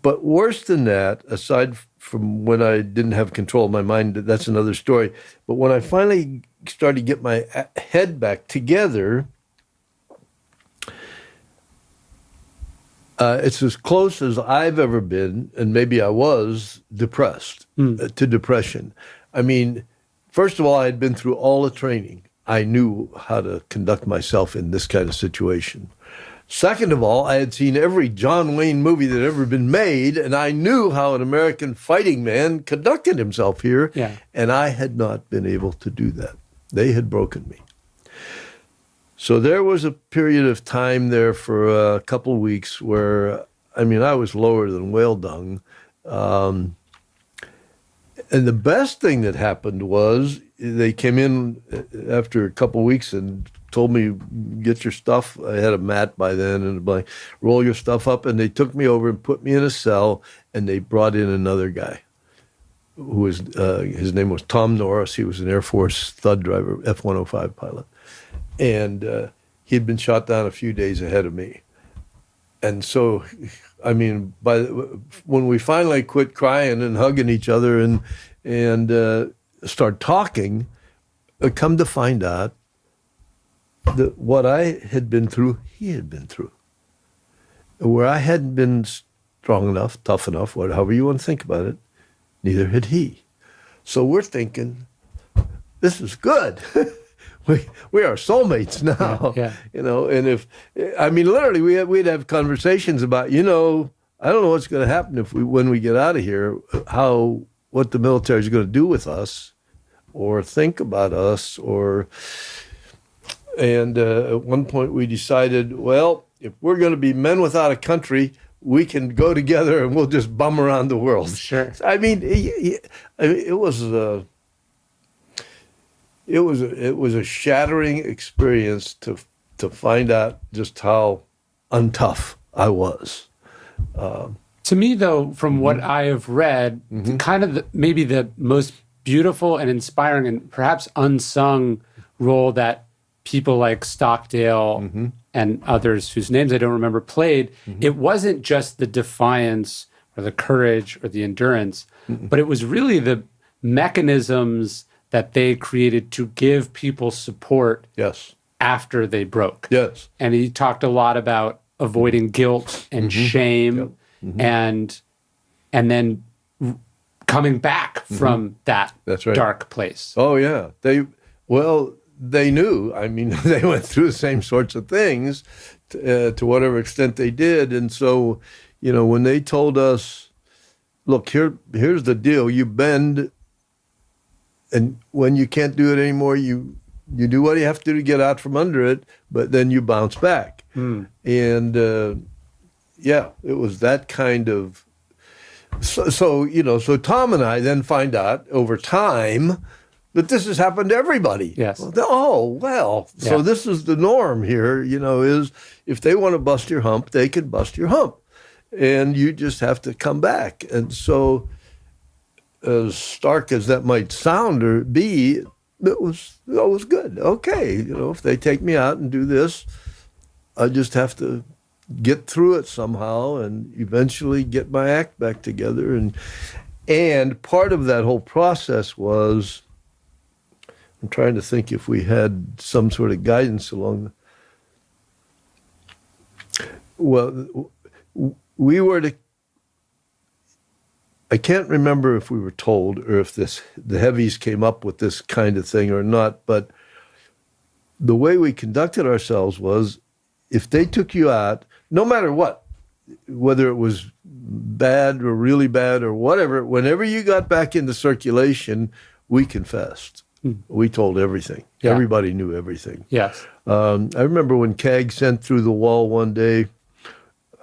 [SPEAKER 1] But worse than that, aside from when I didn't have control of my mind, that's another story. But when I finally started to get my head back together, it's as close as I've ever been, and maybe I was, depressed, to depression. I mean, first of all, I had been through all the training. I knew how to conduct myself in this kind of situation. Second of all, I had seen every John Wayne movie that had ever been made, and I knew how an American fighting man conducted himself here, and I had not been able to do that. They had broken me. So there was a period of time there for a couple of weeks where, I mean, I was lower than whale dung. And the best thing that happened was they came in after a couple of weeks and told me, get your stuff. I had a mat by then and a blanket, roll your stuff up. And they took me over and put me in a cell, and they brought in another guy who was, his name was Tom Norris. He was an Air Force Thud driver, F-105 pilot. And he'd been shot down a few days ahead of me. And so, I mean, when we finally quit crying and hugging each other and start talking, come to find out that what I had been through, he had been through. Where I hadn't been strong enough, tough enough, however you want to think about it, neither had he. So we're thinking, this is good. We are soulmates now, you know. And if, I mean, literally, we'd have conversations about, you know, I don't know what's going to happen when we get out of here, what the military is going to do with us, or think about us, and at one point we decided, well, if we're going to be men without a country, we can go together and we'll just bum around the world.
[SPEAKER 2] Sure.
[SPEAKER 1] I mean, it was a shattering experience to find out just how untough I was.
[SPEAKER 2] To me, though, from what I have read, kind of maybe the most beautiful and inspiring and perhaps unsung role that people like Stockdale and others whose names I don't remember played, it wasn't just the defiance or the courage or the endurance, but it was really the mechanisms that they created to give people support after they broke.
[SPEAKER 1] Yes.
[SPEAKER 2] And he talked a lot about avoiding guilt and shame and then coming back from that dark place.
[SPEAKER 1] Oh, yeah. They knew. I mean, they went through the same sorts of things to whatever extent they did. And so, you know, when they told us, look, here's the deal. You bend, and when you can't do it anymore, you do what you have to do to get out from under it, but then you bounce back. And, it was that kind of... So, you know, so Tom and I then find out over time that this has happened to everybody.
[SPEAKER 2] Yes.
[SPEAKER 1] So this is the norm here, you know, is if they want to bust your hump, they can bust your hump. And you just have to come back. And so, as stark as that might sound or be, it was good. Okay, you know, if they take me out and do this, I just have to get through it somehow and eventually get my act back together. And part of that whole process was, I'm trying to think if we had some sort of guidance along we were to, I can't remember if we were told or if the heavies came up with this kind of thing or not, but the way we conducted ourselves was, if they took you out, no matter what, whether it was bad or really bad or whatever, whenever you got back into circulation, we confessed. We told everything. Yeah. Everybody knew everything.
[SPEAKER 2] Yes.
[SPEAKER 1] I remember when CAG sent through the wall one day,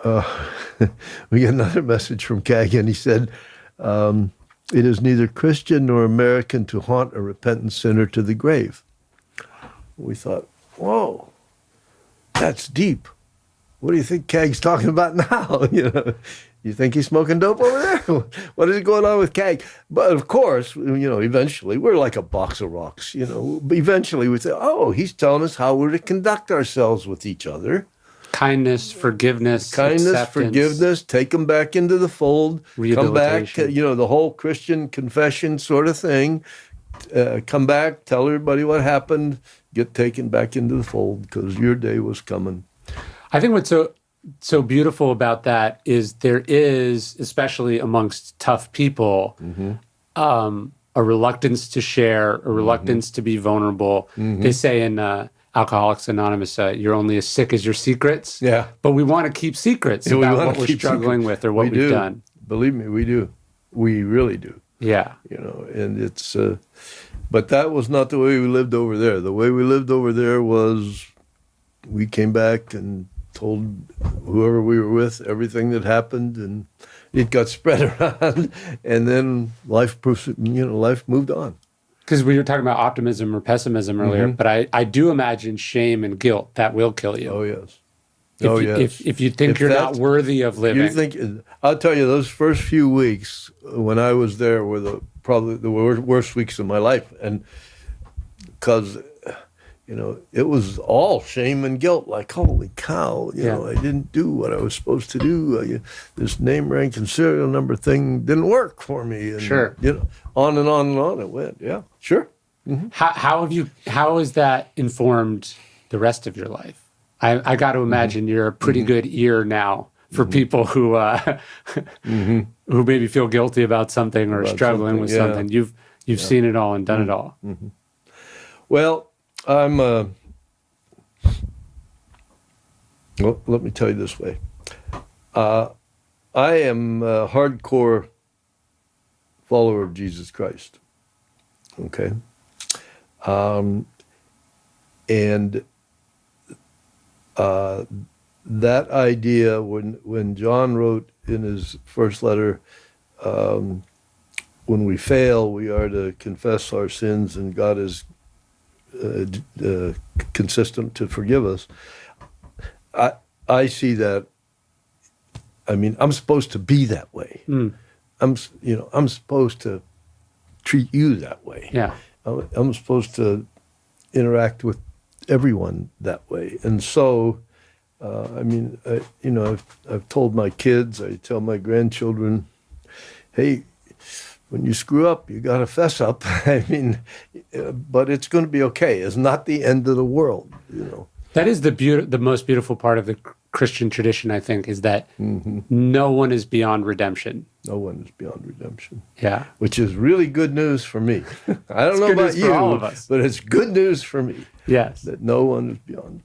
[SPEAKER 1] we got another message from CAG, and he said, it is neither Christian nor American to haunt a repentant sinner to the grave. We thought, whoa, that's deep. What do you think CAG's talking about now? You know, you think he's smoking dope over there? What is going on with CAG? But of course, you know, eventually we're like a box of rocks. You know, eventually we say, oh, he's telling us how we're to conduct ourselves with each other.
[SPEAKER 2] Kindness, forgiveness, acceptance.
[SPEAKER 1] Forgiveness, take them back into the fold, come back, you know, the whole Christian confession sort of thing. Come back, tell everybody what happened, get taken back into the fold because your day was coming.
[SPEAKER 2] I think what's so beautiful about that is there is, especially amongst tough people, a a reluctance to share, a reluctance to be vulnerable. They say in Alcoholics Anonymous, you're only as sick as your secrets.
[SPEAKER 1] Yeah.
[SPEAKER 2] But we want to keep secrets about what we're struggling with or what we've done.
[SPEAKER 1] Believe me, we do. We really do.
[SPEAKER 2] Yeah.
[SPEAKER 1] And it's, but that was not the way we lived over there. The way we lived over there was we came back and told whoever we were with everything that happened, and it got spread around, and then life moved on.
[SPEAKER 2] Because we were talking about optimism or pessimism earlier, but I do imagine shame and guilt that will kill you.
[SPEAKER 1] Oh, yes.
[SPEAKER 2] If you think you're not worthy of living.
[SPEAKER 1] I'll tell you, those first few weeks when I was there were probably the worst weeks of my life, and because it was all shame and guilt. Like, holy cow, I didn't do what I was supposed to do. This name, rank, and serial number thing didn't work for me. And,
[SPEAKER 2] sure.
[SPEAKER 1] On and on and on it went. Yeah, sure. Mm-hmm.
[SPEAKER 2] How has that informed the rest of your life? I got to imagine you're a pretty good ear now for people who who maybe feel guilty about something or struggling with something. You've seen it all and done it all.
[SPEAKER 1] Mm-hmm. Well, I'm. Well, let me tell you this way. I am a hardcore follower of Jesus Christ. Okay, and that idea, when John wrote in his first letter, when we fail, we are to confess our sins, and God is consistent to forgive us. I see that. I mean, I'm supposed to be that way. I'm supposed to treat you that way.
[SPEAKER 2] Yeah.
[SPEAKER 1] I'm supposed to interact with everyone that way. And so, I've told my kids, I tell my grandchildren, hey, when you screw up, you got to fess up. But it's going to be okay. It's not the end of the world,
[SPEAKER 2] That is the most beautiful part of the Christian tradition, I think, is that no one is beyond redemption.
[SPEAKER 1] No one is beyond redemption.
[SPEAKER 2] Yeah.
[SPEAKER 1] Which is really good news for me. I don't know about you, all of us. But it's good news for me.
[SPEAKER 2] Yes.
[SPEAKER 1] That no one is beyond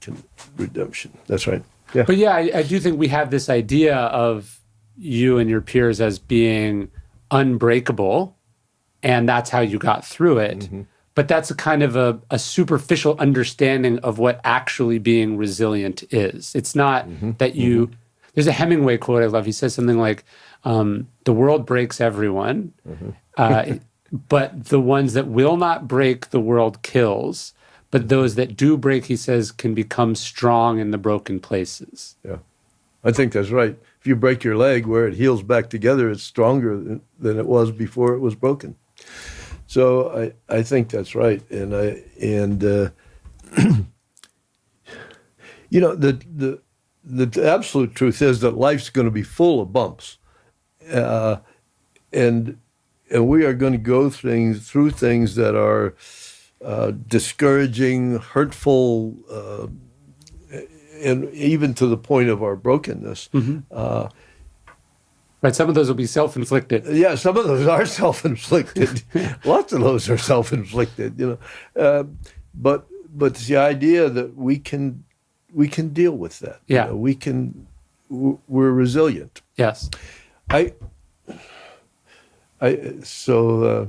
[SPEAKER 1] redemption. That's right. Yeah.
[SPEAKER 2] But yeah, I do think we have this idea of you and your peers as being unbreakable, and that's how you got through it. But that's a kind of a superficial understanding of what actually being resilient is. It's not that you... There's a Hemingway quote I love. He says something like, the world breaks everyone, but the ones that will not break, the world kills. But those that do break, he says, can become strong in the broken places.
[SPEAKER 1] Yeah, I think that's right. If you break your leg, where it heals back together, it's stronger than it was before it was broken. So I think that's right. The absolute truth is that life's going to be full of bumps, and we are going to go through things that are discouraging, hurtful, and even to the point of our brokenness.
[SPEAKER 2] Right, some of those will be self-inflicted.
[SPEAKER 1] Yeah, some of those are self-inflicted. Lots of those are self-inflicted. But it's the idea that we can deal with that.
[SPEAKER 2] Yeah,
[SPEAKER 1] we're resilient.
[SPEAKER 2] Yes.
[SPEAKER 1] So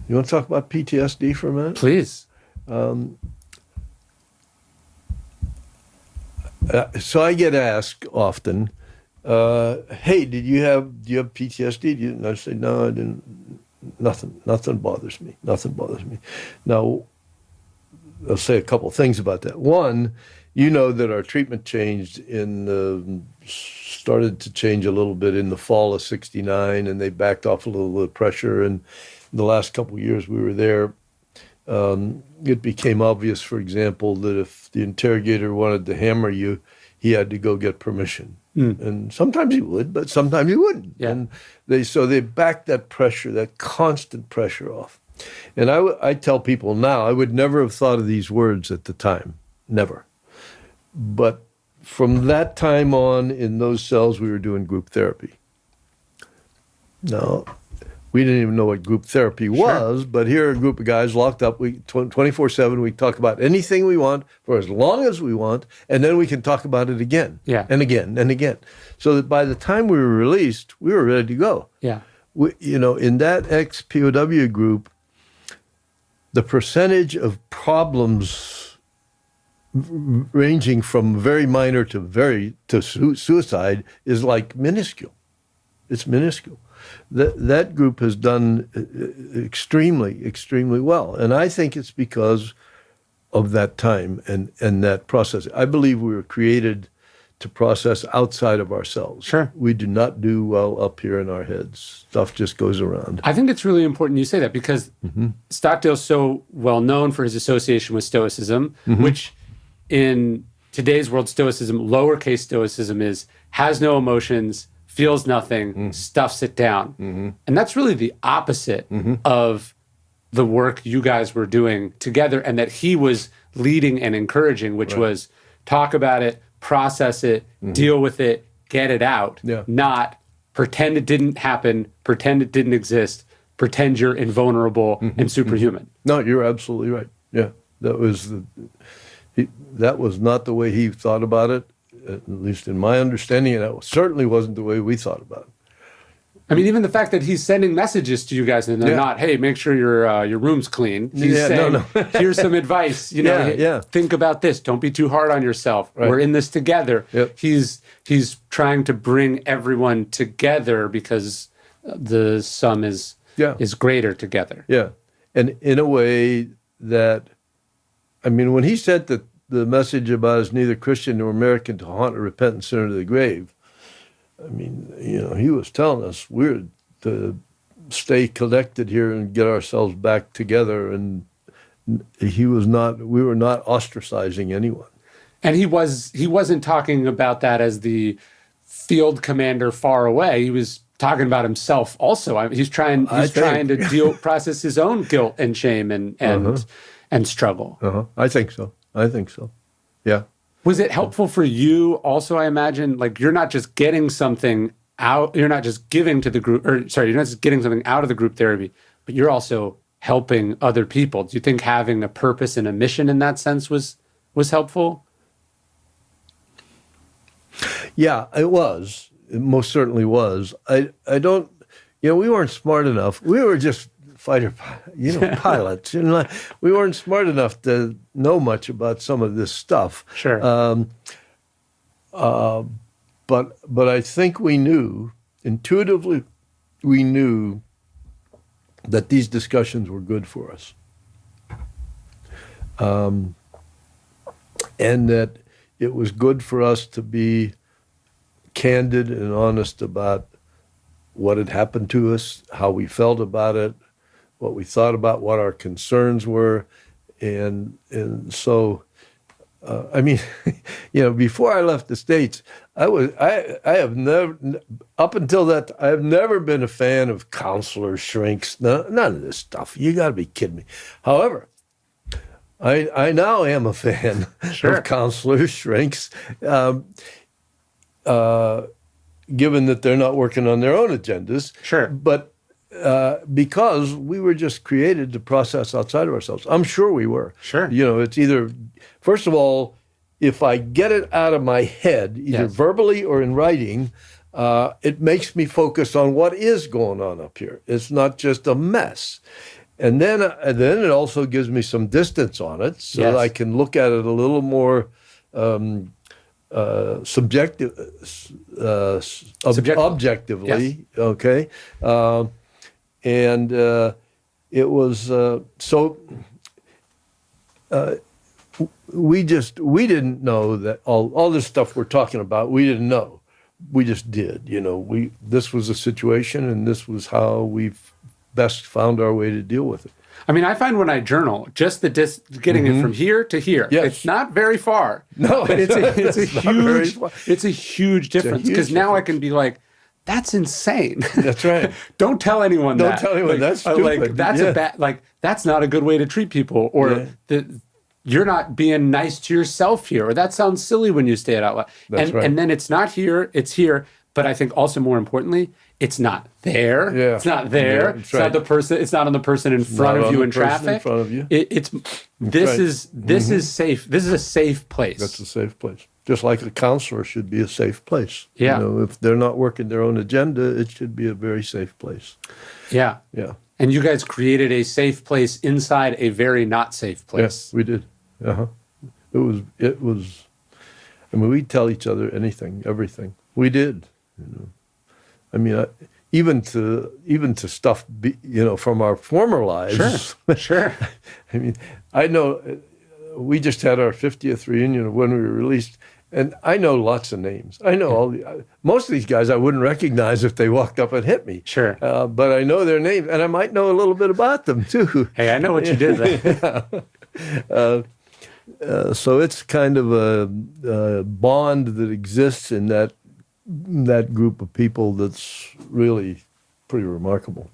[SPEAKER 1] you want to talk about PTSD for a minute?
[SPEAKER 2] Please.
[SPEAKER 1] So I get asked often, hey, do you have PTSD? And I say, no, I didn't. Nothing bothers me. Nothing bothers me. Now, I'll say a couple of things about that. One, that our treatment started to change a little bit in the fall of '69, and they backed off a little of pressure. And the last couple of years we were there, it became obvious, for example, that if the interrogator wanted to hammer you, he had to go get permission. And sometimes he would, but sometimes he wouldn't.
[SPEAKER 2] Yeah.
[SPEAKER 1] And they backed that pressure, that constant pressure off. And I tell people now, I would never have thought of these words at the time, never. But from that time on, in those cells, we were doing group therapy. Now, We didn't even know what group therapy was, but here are a group of guys locked up. We 24/7. We talk about anything we want for as long as we want, and then we can talk about it again, and again and again. So that by the time we were released, we were ready to go.
[SPEAKER 2] Yeah,
[SPEAKER 1] in that ex-POW group, the percentage of problems ranging from very minor to suicide is like minuscule. It's minuscule. That group has done extremely, extremely well. And I think it's because of that time and that process. I believe we were created to process outside of ourselves.
[SPEAKER 2] Sure.
[SPEAKER 1] We do not do well up here in our heads. Stuff just goes around.
[SPEAKER 2] I think it's really important you say that because Stockdale's so well known for his association with Stoicism, which in today's world, Stoicism, lowercase Stoicism has no emotions, feels nothing, stuffs it down. And that's really the opposite of the work you guys were doing together and that he was leading and encouraging, which was talk about it, process it, deal with it, get it out, not pretend it didn't happen, pretend it didn't exist, pretend you're invulnerable and superhuman.
[SPEAKER 1] No, you're absolutely right. Yeah, that was not the way he thought about it, at least in my understanding, and that certainly wasn't the way we thought about it.
[SPEAKER 2] I mean, even the fact that he's sending messages to you guys and they're not, hey, make sure your room's clean. He's saying, here's some advice. Think about this. Don't be too hard on yourself. Right. We're in this together. Yep. He's trying to bring everyone together because the sum is greater together. Yeah,
[SPEAKER 1] and in a way that, I mean, when he said that the message about is neither Christian nor American to haunt a repentant sinner to the grave, I mean, he was telling us we're to stay collected here and get ourselves back together. And we were not ostracizing anyone.
[SPEAKER 2] And he wasn't talking about that as the field commander far away. He was talking about himself also. I mean, he's trying to process his own guilt and shame and struggle. I think so. Yeah. Was it helpful for you also, I imagine, like you're not just getting something out, you're not just giving to the group, you're not just getting something out of the group therapy, but you're also helping other people. Do you think having a purpose and a mission in that sense was helpful?
[SPEAKER 1] Yeah, it was. It most certainly was. I don't, we weren't smart enough. We were just pilots. We weren't smart enough to know much about some of this stuff.
[SPEAKER 2] Sure.
[SPEAKER 1] But I think we knew, intuitively, that these discussions were good for us. And that it was good for us to be candid and honest about what had happened to us, how we felt about it, what we thought about, what our concerns were, and so, I mean, before I left the States, I have never, up until that, I have never been a fan of counselors, shrinks, none of this stuff. You got to be kidding me. However, I now am a fan of counselors, shrinks, given that they're not working on their own agendas.
[SPEAKER 2] Sure,
[SPEAKER 1] but. Because we were just created to process outside of ourselves. I'm sure we were.
[SPEAKER 2] Sure.
[SPEAKER 1] It's either, first of all, if I get it out of my head, either verbally or in writing, it makes me focus on what is going on up here. It's not just a mess. And then it also gives me some distance on it so that I can look at it a little more objectively. Okay. And it was we didn't know that all this stuff we're talking about, we didn't know. We just did. This was a situation, and this was how we've best found our way to deal with it.
[SPEAKER 2] I mean, I find when I journal, just getting it from here to here, it's not very far.
[SPEAKER 1] No,
[SPEAKER 2] but it's a huge difference because now I can be like, that's insane.
[SPEAKER 1] That's right.
[SPEAKER 2] Don't tell anyone that.
[SPEAKER 1] Don't tell anyone. That's stupid.
[SPEAKER 2] That's not a good way to treat people. Or you're not being nice to yourself here. Or that sounds silly when you say it out loud. And then it's not here, it's here. But I think also more importantly, it's not there.
[SPEAKER 1] Yeah.
[SPEAKER 2] It's not there.
[SPEAKER 1] Yeah,
[SPEAKER 2] It's not the person. It's not on the person in front of you in traffic.
[SPEAKER 1] In front of you.
[SPEAKER 2] This
[SPEAKER 1] right.
[SPEAKER 2] is safe. This is a safe place.
[SPEAKER 1] That's a safe place. Just like a counselor should be a safe place.
[SPEAKER 2] Yeah.
[SPEAKER 1] If they're not working their own agenda, it should be a very safe place.
[SPEAKER 2] Yeah.
[SPEAKER 1] Yeah.
[SPEAKER 2] And you guys created a safe place inside a very not safe place.
[SPEAKER 1] Yes, we did. Uh-huh. It was, I mean, we'd tell each other anything, everything. We did. I mean, even to stuff, from our former lives.
[SPEAKER 2] Sure.
[SPEAKER 1] I mean, I know we just had our 50th reunion of when we were released, and I know lots of names. I know most of these guys I wouldn't recognize if they walked up and hit me.
[SPEAKER 2] Sure.
[SPEAKER 1] But I know their names, and I might know a little bit about them too.
[SPEAKER 2] Hey, I know what you did there.
[SPEAKER 1] So it's kind of a bond that exists in that group of people that's really pretty remarkable.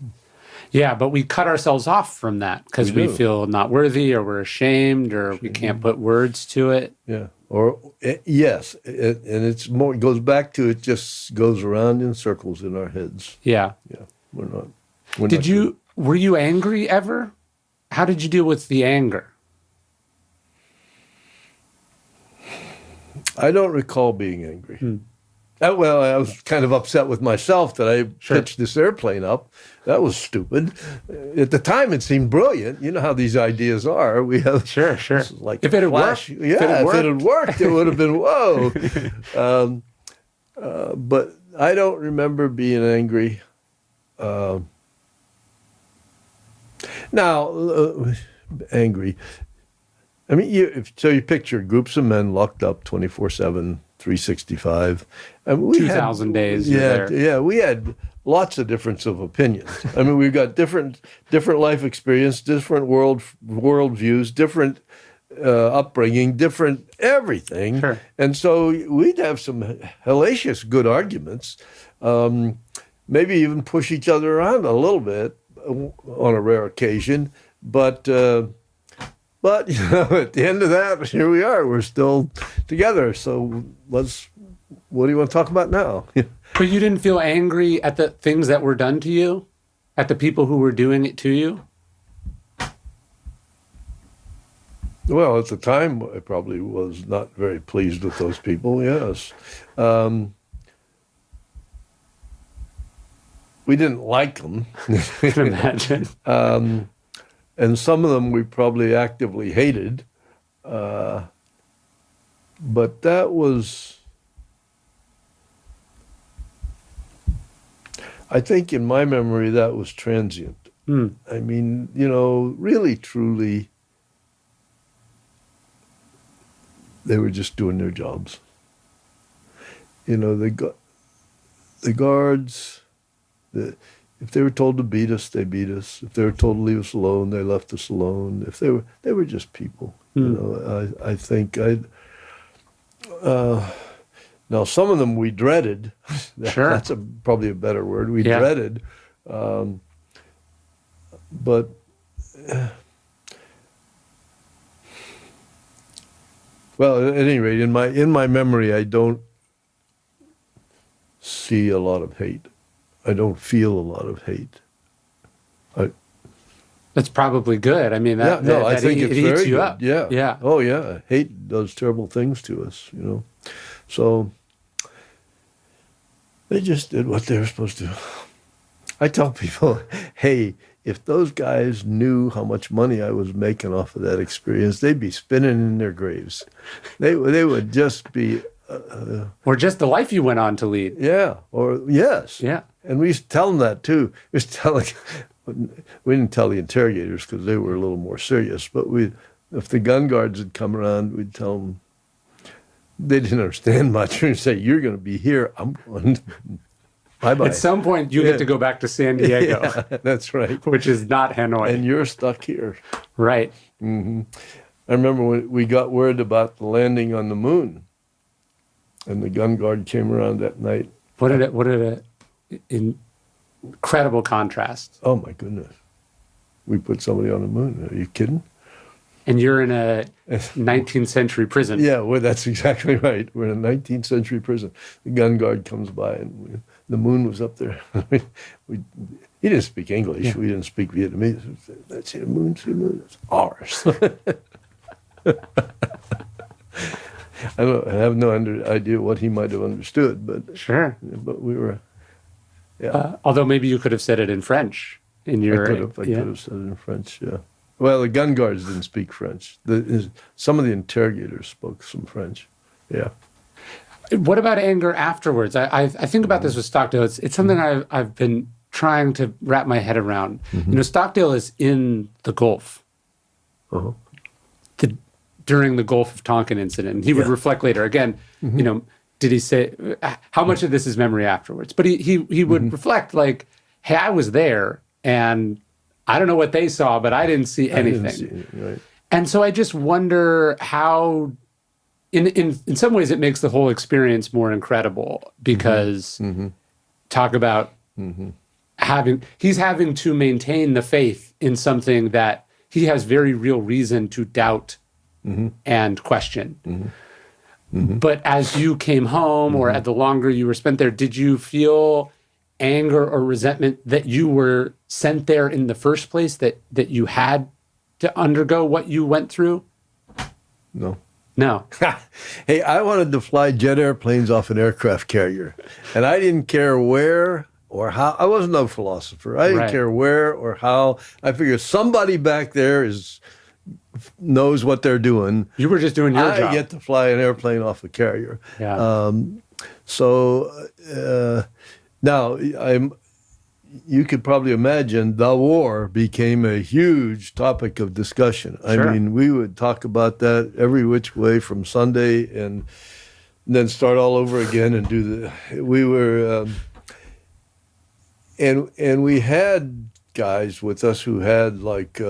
[SPEAKER 2] Yeah, but we cut ourselves off from that because we feel not worthy or we're ashamed or we can't put words to it.
[SPEAKER 1] Yeah. Yes. And it's more, it goes back to, it just goes around in circles in our heads.
[SPEAKER 2] Yeah.
[SPEAKER 1] Yeah. We're
[SPEAKER 2] Were you angry ever? How did you deal with the anger?
[SPEAKER 1] I don't recall being angry. Well, I was kind of upset with myself that I pitched this airplane up. That was stupid. At the time, it seemed brilliant. You know how these ideas are. We have
[SPEAKER 2] sure.
[SPEAKER 1] Like
[SPEAKER 2] if it had worked,
[SPEAKER 1] yeah. If it had worked, it would have been whoa. But I don't remember being angry. Angry. I mean, you picture groups of men locked up 24/7, 365. And we
[SPEAKER 2] 2,000 days.
[SPEAKER 1] Yeah, we had lots of difference of opinions. I mean, we've got different life experience, different world views, different upbringing, different everything.
[SPEAKER 2] Sure.
[SPEAKER 1] And so we'd have some hellacious good arguments, maybe even push each other around a little bit on a rare occasion, but at the end of that, here we are. We're still together. So what do you want to talk about now?
[SPEAKER 2] But you didn't feel angry at the things that were done to you? At the people who were doing it to you?
[SPEAKER 1] Well, at the time, I probably was not very pleased with those people, yes. We didn't like them.
[SPEAKER 2] I can imagine.
[SPEAKER 1] And some of them we probably actively hated. But that was, I think in my memory, that was transient. I mean, really, truly, they were just doing their jobs. The guards, if they were told to beat us, they beat us. If they were told to leave us alone, they left us alone. If they were just people. I think now some of them we dreaded.
[SPEAKER 2] Sure.
[SPEAKER 1] That's probably a better word. We dreaded, but. Well, at any rate, in my memory, I don't see a lot of hate. I don't feel a lot of hate.
[SPEAKER 2] That's probably good. I mean,
[SPEAKER 1] I think it's
[SPEAKER 2] eats
[SPEAKER 1] very
[SPEAKER 2] you
[SPEAKER 1] good.
[SPEAKER 2] up.
[SPEAKER 1] Yeah. Oh, yeah. Hate does terrible things to us, So they just did what they were supposed to. I tell people, hey, if those guys knew how much money I was making off of that experience, they'd be spinning in their graves. They would just be...
[SPEAKER 2] or just the life you went on to lead.
[SPEAKER 1] Yeah, or yes.
[SPEAKER 2] Yeah.
[SPEAKER 1] And we used to tell them that too. We didn't tell the interrogators because they were a little more serious, but if the gun guards had come around, we'd tell them, they didn't understand much. We'd say, you're going to be here. I'm going. Bye-bye.
[SPEAKER 2] At some point, you get to go back to San Diego.
[SPEAKER 1] Yeah, that's right.
[SPEAKER 2] Which is not Hanoi.
[SPEAKER 1] And you're stuck here.
[SPEAKER 2] Right.
[SPEAKER 1] Mm-hmm. I remember when we got word about the landing on the moon, and the gun guard came around that night.
[SPEAKER 2] What an incredible contrast.
[SPEAKER 1] Oh, my goodness. We put somebody on the moon. Are you kidding?
[SPEAKER 2] And you're in a 19th century prison.
[SPEAKER 1] Yeah, well, that's exactly right. We're in a 19th century prison. The gun guard comes by, and the moon was up there. He didn't speak English. Yeah. We didn't speak Vietnamese. That's the moon, it's ours. I have no idea what he might have understood, but
[SPEAKER 2] sure.
[SPEAKER 1] But we were, yeah.
[SPEAKER 2] Although maybe you could have said it in French. I could
[SPEAKER 1] have said it in French. Yeah. Well, the gun guards didn't speak French. Some of the interrogators spoke some French. Yeah.
[SPEAKER 2] What about anger afterwards? I think about this with Stockdale. It's something I've been trying to wrap my head around. Mm-hmm. Stockdale is in the Gulf. Uh-huh. During the Gulf of Tonkin incident. And he would reflect later. Again, mm-hmm. Did he say, how much of this is memory afterwards? But he would mm-hmm. reflect like, hey, I was there and I don't know what they saw, but I didn't see anything. I didn't see it, right. And so I just wonder how, in some ways, it makes the whole experience more incredible because mm-hmm. talk about mm-hmm. he's having to maintain the faith in something that he has very real reason to doubt mm-hmm. and question. Mm-hmm. Mm-hmm. But as you came home mm-hmm. or at the longer you were spent there, did you feel anger or resentment that you were sent there in the first place, that you had to undergo what you went through?
[SPEAKER 1] No.
[SPEAKER 2] Hey,
[SPEAKER 1] I wanted to fly jet airplanes off an aircraft carrier, and I didn't care where or how. I was no philosopher. I didn't care where or how. I figured somebody back there knows what they're doing.
[SPEAKER 2] You were just doing your job.
[SPEAKER 1] I get to fly an airplane off a carrier.
[SPEAKER 2] Yeah.
[SPEAKER 1] Now, you could probably imagine the war became a huge topic of discussion. Sure. I mean, we would talk about that every which way from Sunday and then start all over again and and we had guys with us who had like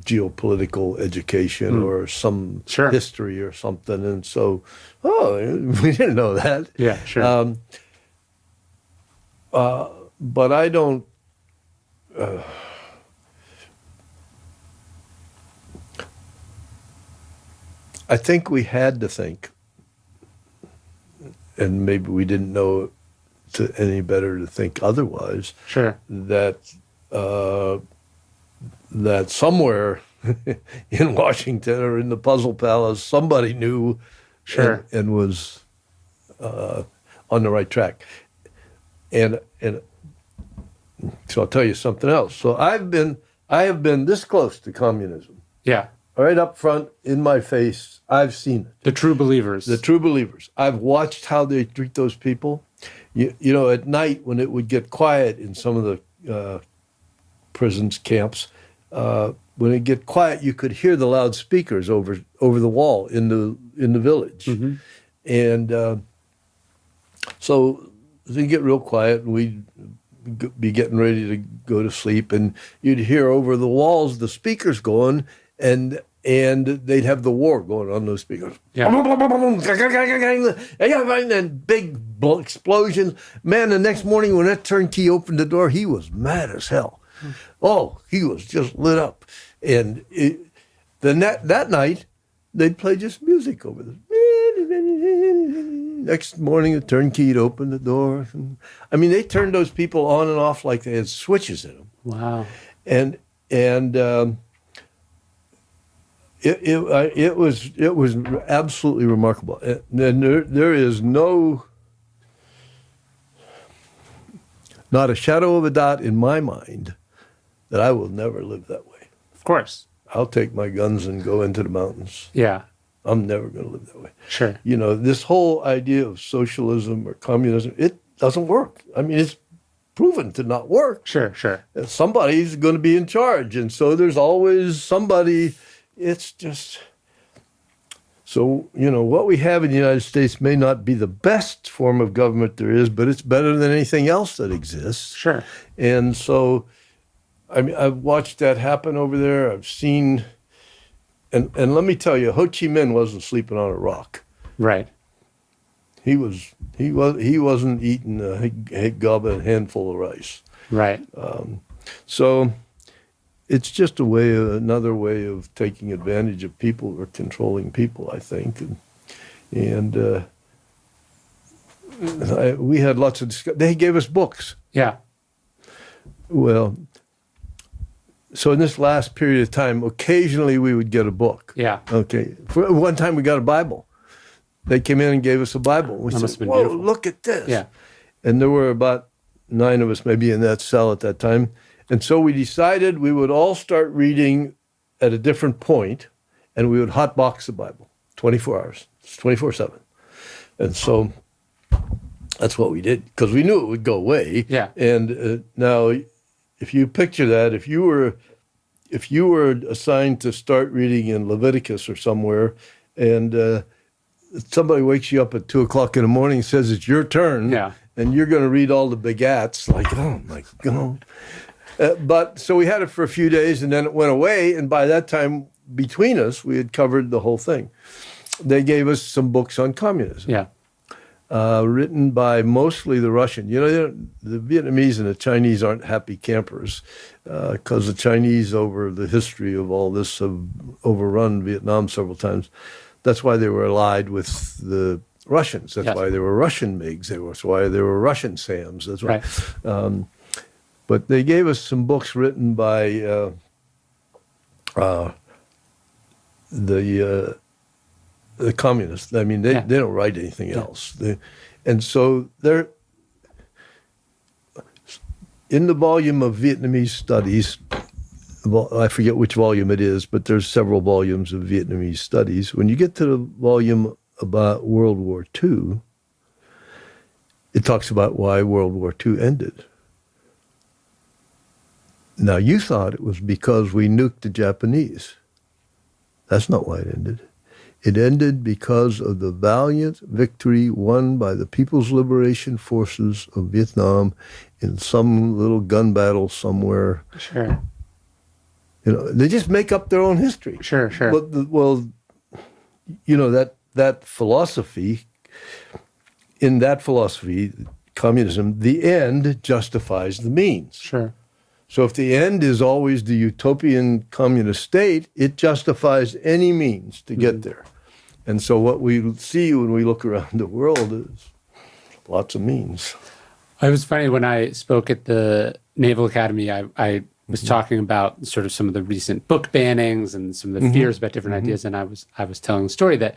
[SPEAKER 1] geopolitical education or some history or something. And so, we didn't know that.
[SPEAKER 2] Yeah, sure.
[SPEAKER 1] But I don't. I think we had to think, and maybe we didn't know any better to think otherwise.
[SPEAKER 2] Sure.
[SPEAKER 1] That somewhere in Washington or in the Puzzle Palace, somebody knew, and was on the right track. And so I'll tell you something else. So I have been this close to communism.
[SPEAKER 2] Yeah.
[SPEAKER 1] Right up front in my face. I've seen it.
[SPEAKER 2] The true believers.
[SPEAKER 1] The true believers. I've watched how they treat those people. You know, at night when it would get quiet in some of the prisons, camps, when it get quiet, you could hear the loudspeakers over the wall in the village. Mm-hmm. And so they get real quiet, and we'd be getting ready to go to sleep, and you'd hear over the walls the speakers going, and they'd have the war going on those speakers.
[SPEAKER 2] Yeah.
[SPEAKER 1] And big explosions. Man, the next morning when that turnkey opened the door, he was mad as hell. Oh, he was just lit up. And that night, they'd play just music over there. Next morning, the turnkey'd open the door. I mean, they turned those people on and off like they had switches in them.
[SPEAKER 2] Wow.
[SPEAKER 1] And it was absolutely remarkable. And there is not a shadow of a doubt in my mind that I will never live that way.
[SPEAKER 2] Of course.
[SPEAKER 1] I'll take my guns and go into the mountains.
[SPEAKER 2] Yeah.
[SPEAKER 1] I'm never going to live that way.
[SPEAKER 2] Sure.
[SPEAKER 1] You know, this whole idea of socialism or communism, it doesn't work. I mean, it's proven to not work.
[SPEAKER 2] Sure.
[SPEAKER 1] Somebody's going to be in charge. And so there's always somebody. It's just, so, you know, what we have in the United States may not be the best form of government there is, but it's better than anything else that exists.
[SPEAKER 2] Sure.
[SPEAKER 1] And so, I mean, I've watched that happen over there. I've seen, and let me tell you, Ho Chi Minh wasn't sleeping on a rock.
[SPEAKER 2] Right.
[SPEAKER 1] He wasn't eating a handful of rice.
[SPEAKER 2] Right.
[SPEAKER 1] So it's just another way of taking advantage of people or controlling people, I think. And we had lots of discussion. They gave us books.
[SPEAKER 2] Yeah.
[SPEAKER 1] Well, so in this last period of time, occasionally we would get a book.
[SPEAKER 2] Yeah.
[SPEAKER 1] Okay. For one time we got a Bible. They came in and gave us a Bible. We
[SPEAKER 2] That must
[SPEAKER 1] said,
[SPEAKER 2] have been
[SPEAKER 1] whoa,
[SPEAKER 2] beautiful.
[SPEAKER 1] look at this.
[SPEAKER 2] Yeah.
[SPEAKER 1] And there were about 9 of us maybe in that cell at that time. And so we decided we would all start reading at a different point, and we would hotbox the Bible 24 hours, 24/7. And so that's what we did, because we knew it would go away.
[SPEAKER 2] Yeah.
[SPEAKER 1] And now, if you picture that, if you were assigned to start reading in Leviticus or somewhere, and somebody wakes you up at 2:00 in the morning and says it's your turn,
[SPEAKER 2] Yeah.
[SPEAKER 1] and you're going to read all the begats, like, oh my God. But so we had it for a few days, and then it went away. And by that time, between us, we had covered the whole thing. They gave us some books on communism.
[SPEAKER 2] Yeah.
[SPEAKER 1] Written by mostly the Russian. You know, the Vietnamese and the Chinese aren't happy campers, because the Chinese, over the history of all this, have overrun Vietnam several times. That's why they were allied with the Russians. That's
[SPEAKER 2] Yes.
[SPEAKER 1] why they were Russian MiGs. That's why they were Russian SAMs. That's why.
[SPEAKER 2] Right.
[SPEAKER 1] But they gave us some books written by the communists. I mean, they don't write anything else. And so they're in the volume of Vietnamese studies. I forget which volume it is, but there's several volumes of Vietnamese studies. When you get to the volume about World War II, it talks about why World War II ended. Now, you thought it was because we nuked the Japanese. That's not why it ended. It ended because of the valiant victory won by the People's Liberation Forces of Vietnam in some little gun battle somewhere.
[SPEAKER 2] Sure.
[SPEAKER 1] You know, they just make up their own history.
[SPEAKER 2] Sure.
[SPEAKER 1] Well, you know, that philosophy, in that philosophy, communism, the end justifies the means.
[SPEAKER 2] Sure.
[SPEAKER 1] So if the end is always the utopian communist state, it justifies any means to get there. And so what we see when we look around the world is lots of means.
[SPEAKER 2] It was funny when I spoke at the Naval Academy, I was talking about sort of some of the recent book bannings and some of the fears about different ideas. And I was telling the story that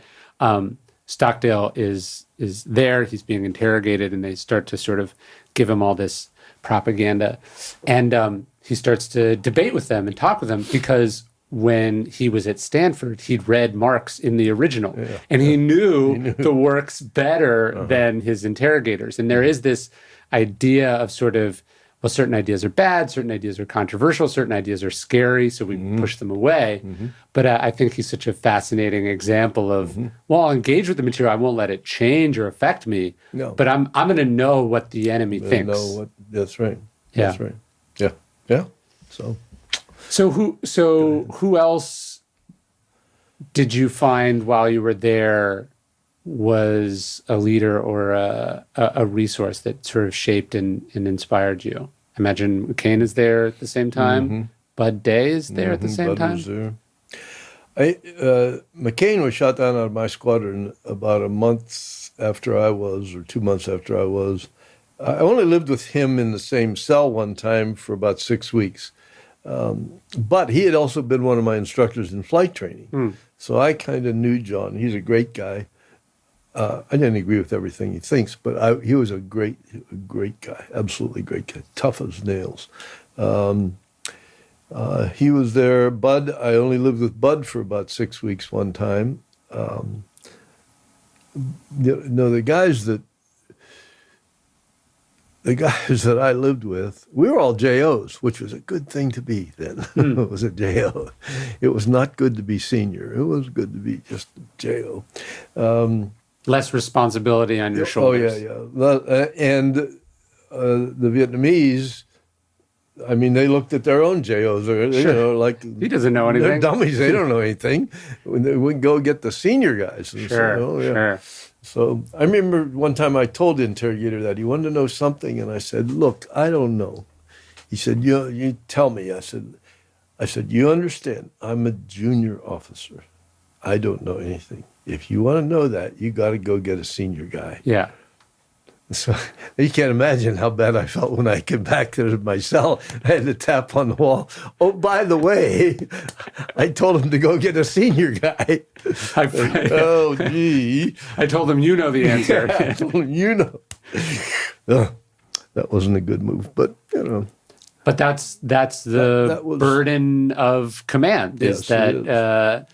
[SPEAKER 2] Stockdale is there, he's being interrogated, and they start to sort of give him all this propaganda. And he starts to debate with them and talk with them, because when he was at Stanford, he'd read Marx in the original, and he knew the works better than his interrogators. And there is this idea of sort of, well, certain ideas are bad, certain ideas are controversial, certain ideas are scary, so we push them away. But I think he's such a fascinating example of, well, I'll engage with the material, I won't let it change or affect me, but I'm going to know what the enemy thinks.
[SPEAKER 1] That's right.
[SPEAKER 2] Yeah.
[SPEAKER 1] That's right. Yeah. Yeah.
[SPEAKER 2] So who else did you find while you were there was a leader or a resource that sort of shaped and inspired you? I imagine McCain is there at the same time. Bud Day is there at the same
[SPEAKER 1] Bud
[SPEAKER 2] time.
[SPEAKER 1] was there. McCain was shot down out of my squadron about a month after I was, or 2 months after I was. I only lived with him in the same cell one time for about 6 weeks. But he had also been one of my instructors in flight training. So I kind of knew John. He's a great guy. I didn't agree with everything he thinks, but he was a great guy, absolutely great guy, tough as nails. He was there. Bud, I only lived with Bud for about 6 weeks one time. The guys that I lived with, we were all JOs, which was a good thing to be then. It was a JO. It was not good to be senior. It was good to be just a JO.
[SPEAKER 2] Less responsibility on your shoulders.
[SPEAKER 1] And the Vietnamese, I mean, they looked at their own JOs. You know, like,
[SPEAKER 2] he doesn't know anything.
[SPEAKER 1] They're dummies. They don't know anything. We would go get the senior guys. And
[SPEAKER 2] Sure.
[SPEAKER 1] So I remember one time I told the interrogator that he wanted to know something, and I said, "Look, I don't know." He said, "You tell me." I I said, you understand, I'm a junior officer. I don't know anything. If you want to know that, you got to go get a senior guy.
[SPEAKER 2] Yeah.
[SPEAKER 1] So you can't imagine how bad I felt when I came back to my cell. I had to tap on the wall. Oh, by the way, I told him to go get a senior guy. Oh, gee.
[SPEAKER 2] I told him, you know the answer.
[SPEAKER 1] Yeah, I told him, you know. That wasn't a good move, but, you know.
[SPEAKER 2] But that's the
[SPEAKER 1] that was,
[SPEAKER 2] burden of command, is that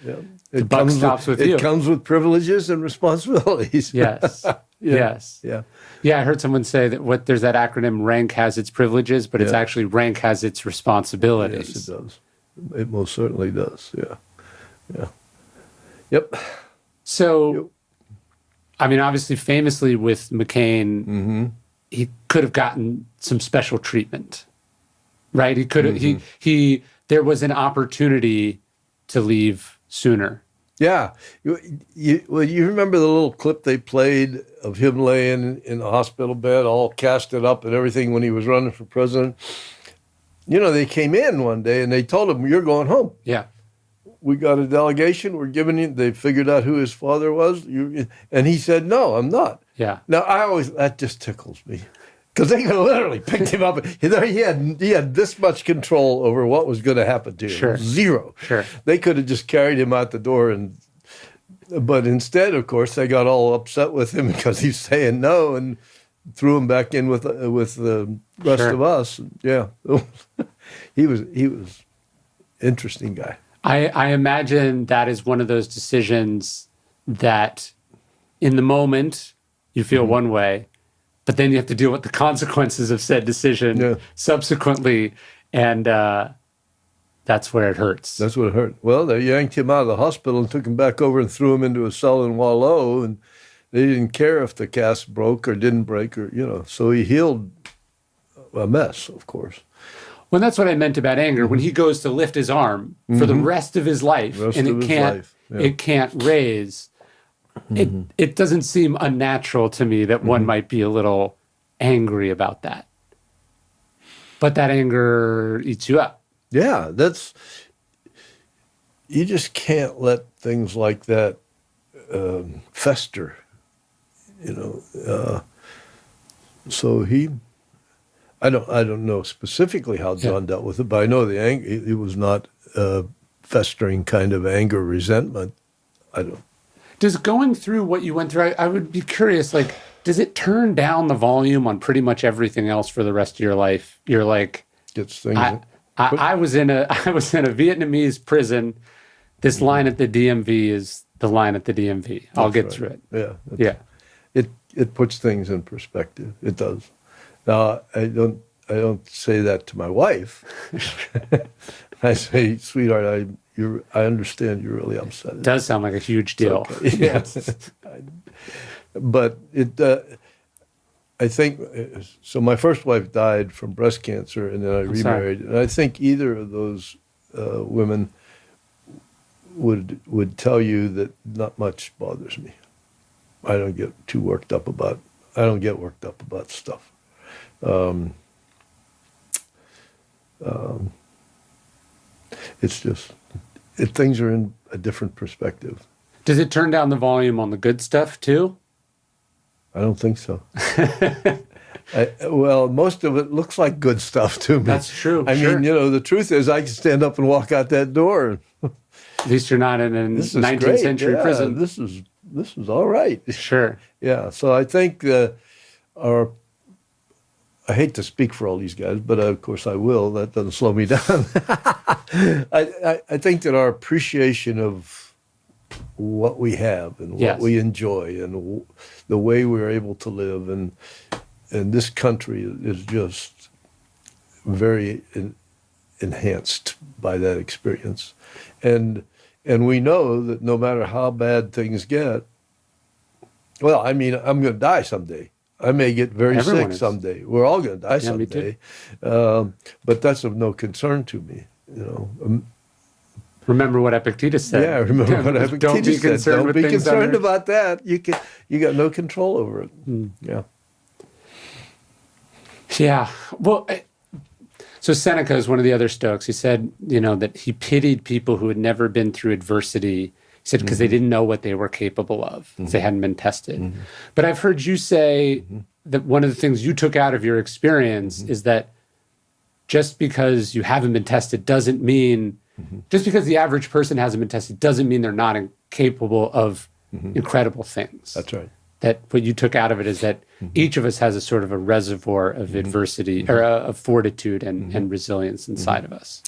[SPEAKER 2] the buck stops with you.
[SPEAKER 1] It comes with privileges and responsibilities.
[SPEAKER 2] Yes. Yes.
[SPEAKER 1] Yeah.
[SPEAKER 2] Yeah, I heard someone say that there's that acronym, rank has its privileges, but it's actually rank has its responsibilities.
[SPEAKER 1] Yes, it does. It most certainly does. Yeah. Yeah. Yep.
[SPEAKER 2] So, I mean, obviously, famously with McCain, he could have gotten some special treatment, right? He could have, there was an opportunity to leave sooner.
[SPEAKER 1] Yeah. You remember the little clip they played of him laying in the hospital bed, all casted up and everything when he was running for president? You know, they came in one day and they told him, you're going home.
[SPEAKER 2] Yeah.
[SPEAKER 1] We got a delegation. We're giving you, they figured out who his father was. And he said, no, I'm not.
[SPEAKER 2] Yeah.
[SPEAKER 1] Now, that just tickles me. Because they could have literally picked him up. He had this much control over what was going to happen to him.
[SPEAKER 2] Sure.
[SPEAKER 1] Zero.
[SPEAKER 2] Sure.
[SPEAKER 1] They could have just carried him out the door. But instead, of course, they got all upset with him because he's saying no and threw him back in with the rest of us. Yeah. He was interesting guy.
[SPEAKER 2] I imagine that is one of those decisions that in the moment you feel one way, but then you have to deal with the consequences of said decision subsequently, and that's where it hurts.
[SPEAKER 1] That's what it hurt. Well, they yanked him out of the hospital and took him back over and threw him into a cell in Wallow, and they didn't care if the cast broke or didn't break, or so he healed a mess, of course.
[SPEAKER 2] Well, that's what I meant about anger. When he goes to lift his arm for the rest of his life, and it can't raise. It doesn't seem unnatural to me that one might be a little angry about that. But that anger eats you up.
[SPEAKER 1] Yeah, you just can't let things like that fester, So I don't know specifically how John dealt with it, but I know the anger. It was not festering kind of anger, resentment. I don't.
[SPEAKER 2] Does going through what you went through, I would be curious, like, does it turn down the volume on pretty much everything else for the rest of your life? You're like,
[SPEAKER 1] gets things.
[SPEAKER 2] I was in a Vietnamese prison. This line at the DMV is the line at the DMV. I'll get through it.
[SPEAKER 1] Yeah. It puts things in perspective. It does. Now, I don't say that to my wife. I say, sweetheart, I understand you're really upset.
[SPEAKER 2] It does sound like a huge deal.
[SPEAKER 1] Okay. Yes. But I think, so my first wife died from breast cancer, and then I remarried. And I think either of those women would tell you that not much bothers me. I don't get worked up about stuff. It's just, things are in a different perspective.
[SPEAKER 2] Does it turn down the volume on the good stuff too?
[SPEAKER 1] I don't think so. Well, most of it looks like good stuff to me.
[SPEAKER 2] That's true.
[SPEAKER 1] I mean, the truth is I can stand up and walk out that door.
[SPEAKER 2] At least you're not in a 19th century prison.
[SPEAKER 1] This is all right.
[SPEAKER 2] Sure.
[SPEAKER 1] Yeah. So I think I hate to speak for all these guys, but of course I will. That doesn't slow me down. I think that our appreciation of what we have and what we enjoy and the way we're able to live and this country is just very enhanced by that experience. And we know that no matter how bad things get, well, I mean, I'm going to die someday. I may get very sick someday. We're all going to die someday. But that's of no concern to me,
[SPEAKER 2] Remember what Epictetus said.
[SPEAKER 1] Yeah, remember what Epictetus said. Don't be concerned about that. You got no control over it. Yeah.
[SPEAKER 2] Yeah. Well, So Seneca is one of the other Stoics. He said, that he pitied people who had never been through adversity. He said, because they didn't know what they were capable of, because they hadn't been tested. But I've heard you say that one of the things you took out of your experience is that just because you haven't been tested doesn't mean, just because the average person hasn't been tested doesn't mean they're not capable of incredible things.
[SPEAKER 1] That's right.
[SPEAKER 2] That what you took out of it is that each of us has a sort of a reservoir of adversity or of fortitude and resilience inside of us.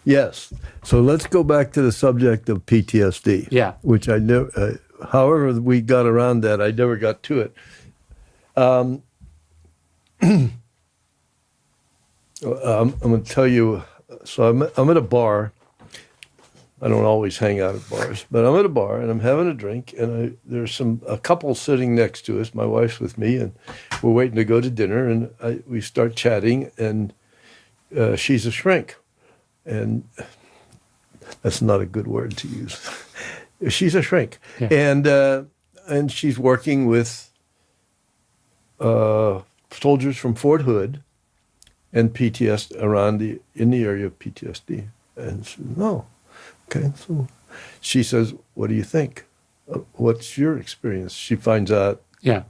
[SPEAKER 1] Yes. So let's go back to the subject of PTSD.
[SPEAKER 2] Yeah.
[SPEAKER 1] Which I never, however we got around that, I never got to it. I'm going to tell you, so I'm at a bar. I don't always hang out at bars, but I'm at a bar and I'm having a drink, and there's a couple sitting next to us. My wife's with me, and we're waiting to go to dinner, and we start chatting, and she's a shrink, and that's not a good word to use. She's a shrink, and she's working with soldiers from Fort Hood and PTSD in the area of PTSD, and she said, no. Okay, so she says, what do you think? What's your experience? She finds out.
[SPEAKER 2] Yeah.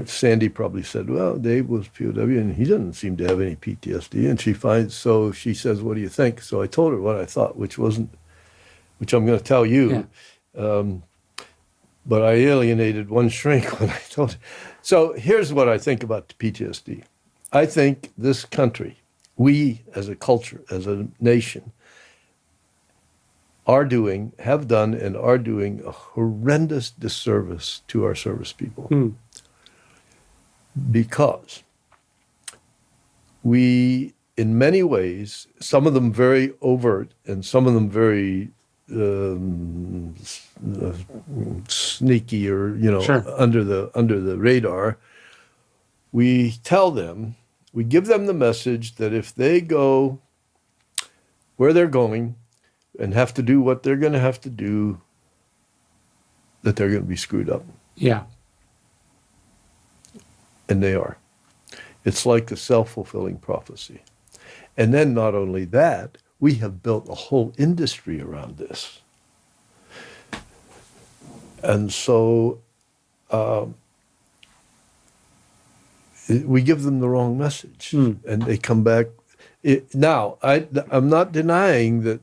[SPEAKER 1] Sandy probably said, well, Dave was POW and he doesn't seem to have any PTSD. And so she says, what do you think? So I told her what I thought, which I'm going to tell you. Yeah. But I alienated one shrink when I told her. So here's what I think about the PTSD. I think this country, we as a culture, as a nation, have done and are doing a horrendous disservice to our service people. Because we, in many ways, some of them very overt and some of them very sneaky or,
[SPEAKER 2] Sure.
[SPEAKER 1] under the radar, we give them the message that if they go where they're going and have to do what they're going to have to do, that they're going to be screwed up.
[SPEAKER 2] Yeah.
[SPEAKER 1] And they are. It's like a self-fulfilling prophecy. And then not only that, we have built a whole industry around this. And so we give them the wrong message, and they come back. Now, I'm not denying that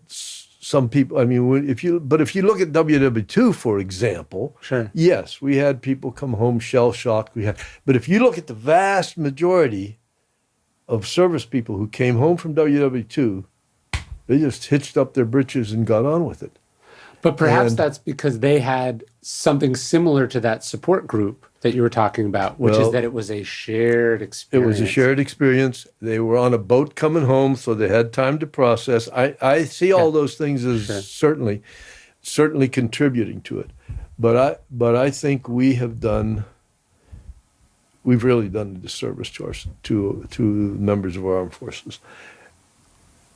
[SPEAKER 1] some people, if you look at WW2, for example,
[SPEAKER 2] sure.
[SPEAKER 1] Yes, we had people come home shell-shocked. But if you look at the vast majority of service people who came home from WW2, they just hitched up their britches and got on with it.
[SPEAKER 2] But perhaps that's because they had something similar to that support group that you were talking about, which is that it was a shared experience.
[SPEAKER 1] It was a shared experience. They were on a boat coming home, so they had time to process. I see all those things as certainly contributing to it. But I think we've really done a disservice to members of our armed forces.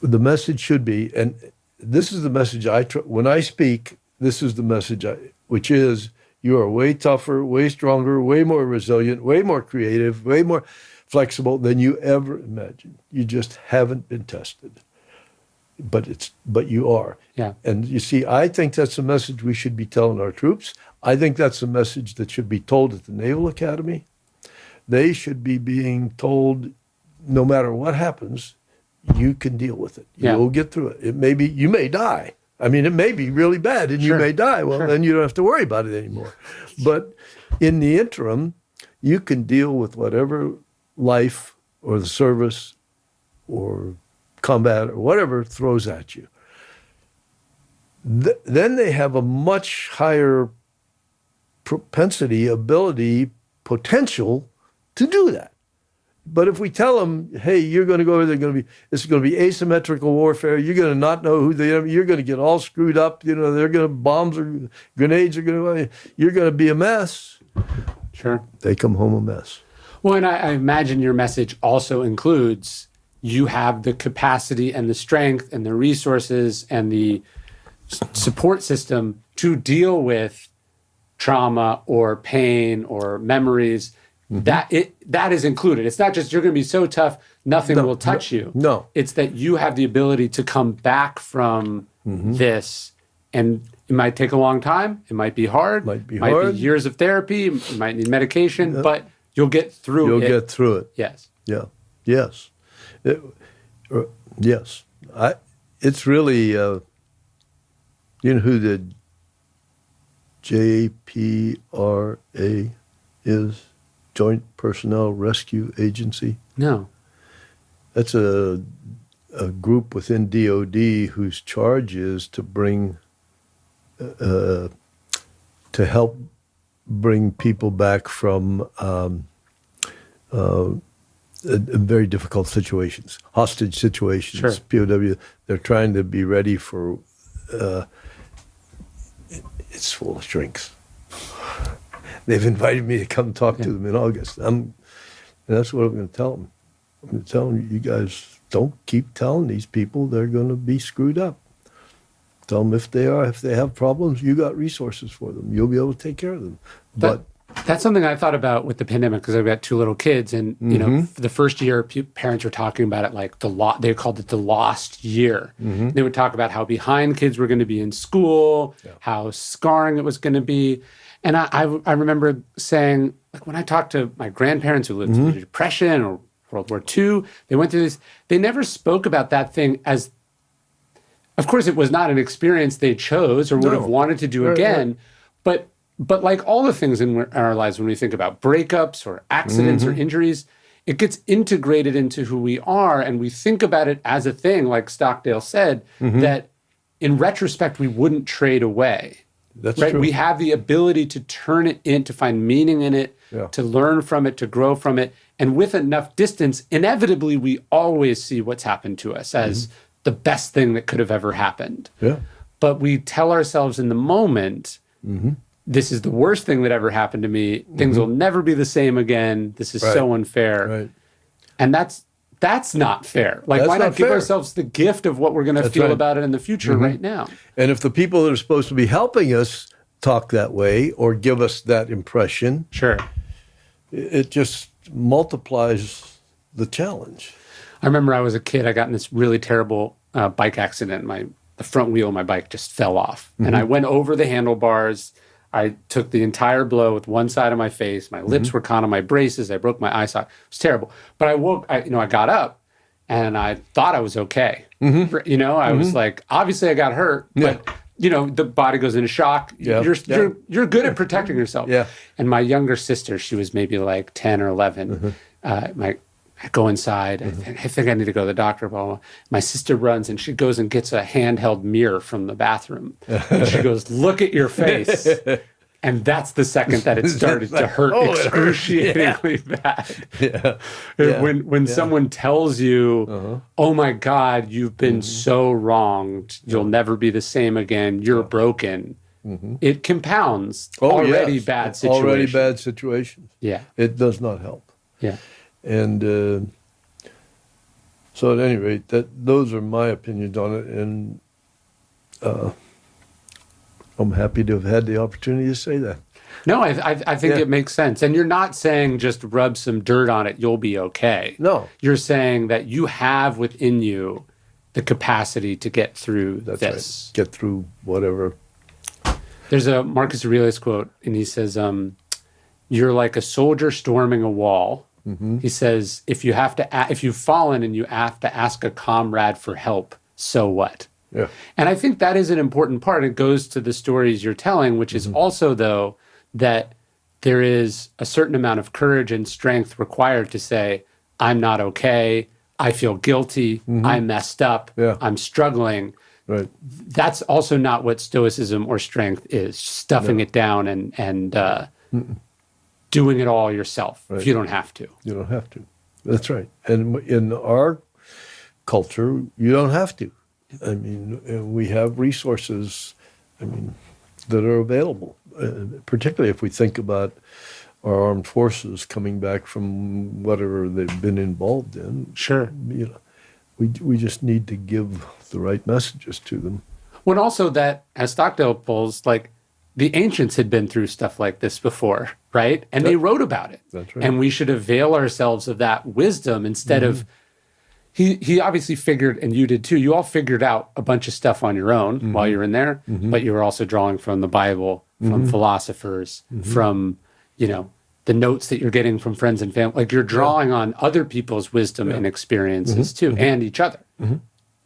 [SPEAKER 1] The message should be, and this is the message when I speak, this is the message which is, you are way tougher, way stronger, way more resilient, way more creative, way more flexible than you ever imagined. You just haven't been tested. But you are.
[SPEAKER 2] Yeah.
[SPEAKER 1] And you see, I think that's a message we should be telling our troops. I think that's a message that should be told at the Naval Academy. They should be being told, no matter what happens, you can deal with it. You will get through it. You may die. It may be really bad and you may die. Well, then you don't have to worry about it anymore. But in the interim, you can deal with whatever life or the service or combat or whatever throws at you. Then they have a much higher propensity, ability, potential to do that. But if we tell them, hey, you're going to go, it's going to be asymmetrical warfare. You're going to not know who they are. You're going to get all screwed up. They're going to bombs or grenades are going to. You're going to be a mess.
[SPEAKER 2] Sure.
[SPEAKER 1] They come home a mess.
[SPEAKER 2] Well, and I imagine your message also includes you have the capacity and the strength and the resources and the support system to deal with trauma or pain or memories. that is included. It's not just you're going to be so tough, nothing will touch you.
[SPEAKER 1] No.
[SPEAKER 2] It's that you have the ability to come back from this, and it might take a long time. It might be hard. Might be years of therapy. You might need medication, but you'll get through it.
[SPEAKER 1] You'll get through it.
[SPEAKER 2] Yes.
[SPEAKER 1] Yeah. Yes. Yes. It's really, you know who the JPRA is? Joint Personnel Rescue Agency?
[SPEAKER 2] No.
[SPEAKER 1] That's a group within DOD whose charge is to bring, to help bring people back from very difficult situations, hostage situations, POW. They're trying to be ready for, it's full of shrinks. They've invited me to come talk to them in August. And that's what I'm going to tell them. I'm going to tell them, you guys don't keep telling these people they're going to be screwed up. Tell them if they have problems, you got resources for them. You'll be able to take care of them.
[SPEAKER 2] That's something I thought about with the pandemic because I've got 2 little kids, and you know, for the first year, parents were talking about it like they called it the lost year. They would talk about how behind kids were going to be in school, how scarring it was going to be, and I remember saying, like, when I talked to my grandparents who lived through the Depression or World War II, they went through this. They never spoke about that thing as, of course, it was not an experience they chose or would have wanted to do again, but like all the things in our lives, when we think about breakups or accidents or injuries, it gets integrated into who we are, and we think about it as a thing, like Stockdale said, that in retrospect, we wouldn't trade away.
[SPEAKER 1] That's
[SPEAKER 2] right?
[SPEAKER 1] true.
[SPEAKER 2] We have the ability to turn it in, to find meaning in it, to learn from it, to grow from it. And with enough distance, inevitably, we always see what's happened to us as the best thing that could have ever happened. Yeah. But we tell ourselves in the moment, this is the worst thing that ever happened to me. Things will never be the same again. This is so unfair. Right. And that's not fair. Like, that's why not give ourselves the gift of what we're going to feel about it in the future right now?
[SPEAKER 1] And if the people that are supposed to be helping us talk that way or give us that impression, it just multiplies the challenge.
[SPEAKER 2] I remember I was a kid. I got in this really terrible bike accident. The front wheel of my bike just fell off. And I went over the handlebars. I took the entire blow with one side of my face. My lips were caught on my braces. I broke my eye socket. It was terrible. But I got up and I thought I was okay. I was like, obviously I got hurt, but the body goes into shock. You're good at protecting yourself. And my younger sister, she was maybe like 10 or 11. I go inside. I think I need to go to the doctor. Blah, blah. My sister runs and she goes and gets a handheld mirror from the bathroom. And she goes, "Look at your face." And that's the second that it started to hurt excruciatingly bad. When someone tells you, "Oh my God, you've been so wronged. You'll never be the same again. You're broken." It compounds already bad situations.
[SPEAKER 1] Already bad situations.
[SPEAKER 2] Yeah.
[SPEAKER 1] It does not help.
[SPEAKER 2] Yeah.
[SPEAKER 1] And so at any rate, those are my opinions on it. And I'm happy to have had the opportunity to say that.
[SPEAKER 2] No, I think it makes sense. And you're not saying just rub some dirt on it, you'll be okay.
[SPEAKER 1] No.
[SPEAKER 2] You're saying that you have within you the capacity to get through this.
[SPEAKER 1] Right. Get through whatever.
[SPEAKER 2] There's a Marcus Aurelius quote, and he says, you're like a soldier storming a wall. He says, if you've fallen and you have to ask a comrade for help, so what? Yeah. And I think that is an important part. It goes to the stories you're telling, which is also, though, that there is a certain amount of courage and strength required to say, I'm not okay, I feel guilty, I messed up, I'm struggling. Right. That's also not what Stoicism or strength is, stuffing it down and doing it all yourself if you don't have to.
[SPEAKER 1] You don't have to. That's right. And in our culture, you don't have to. I mean, we have resources, that are available, particularly if we think about our armed forces coming back from whatever they've been involved in.
[SPEAKER 2] Sure.
[SPEAKER 1] We just need to give the right messages to them.
[SPEAKER 2] When also that, as Stockdale pulls, like, the ancients had been through stuff like this before, right? And they wrote about it.
[SPEAKER 1] That's right.
[SPEAKER 2] And we should avail ourselves of that wisdom instead of, he obviously figured, and you did too, you all figured out a bunch of stuff on your own while you were in there, but you were also drawing from the Bible, from philosophers, from, the notes that you're getting from friends and family. Like you're drawing on other people's wisdom and experiences too, and each other.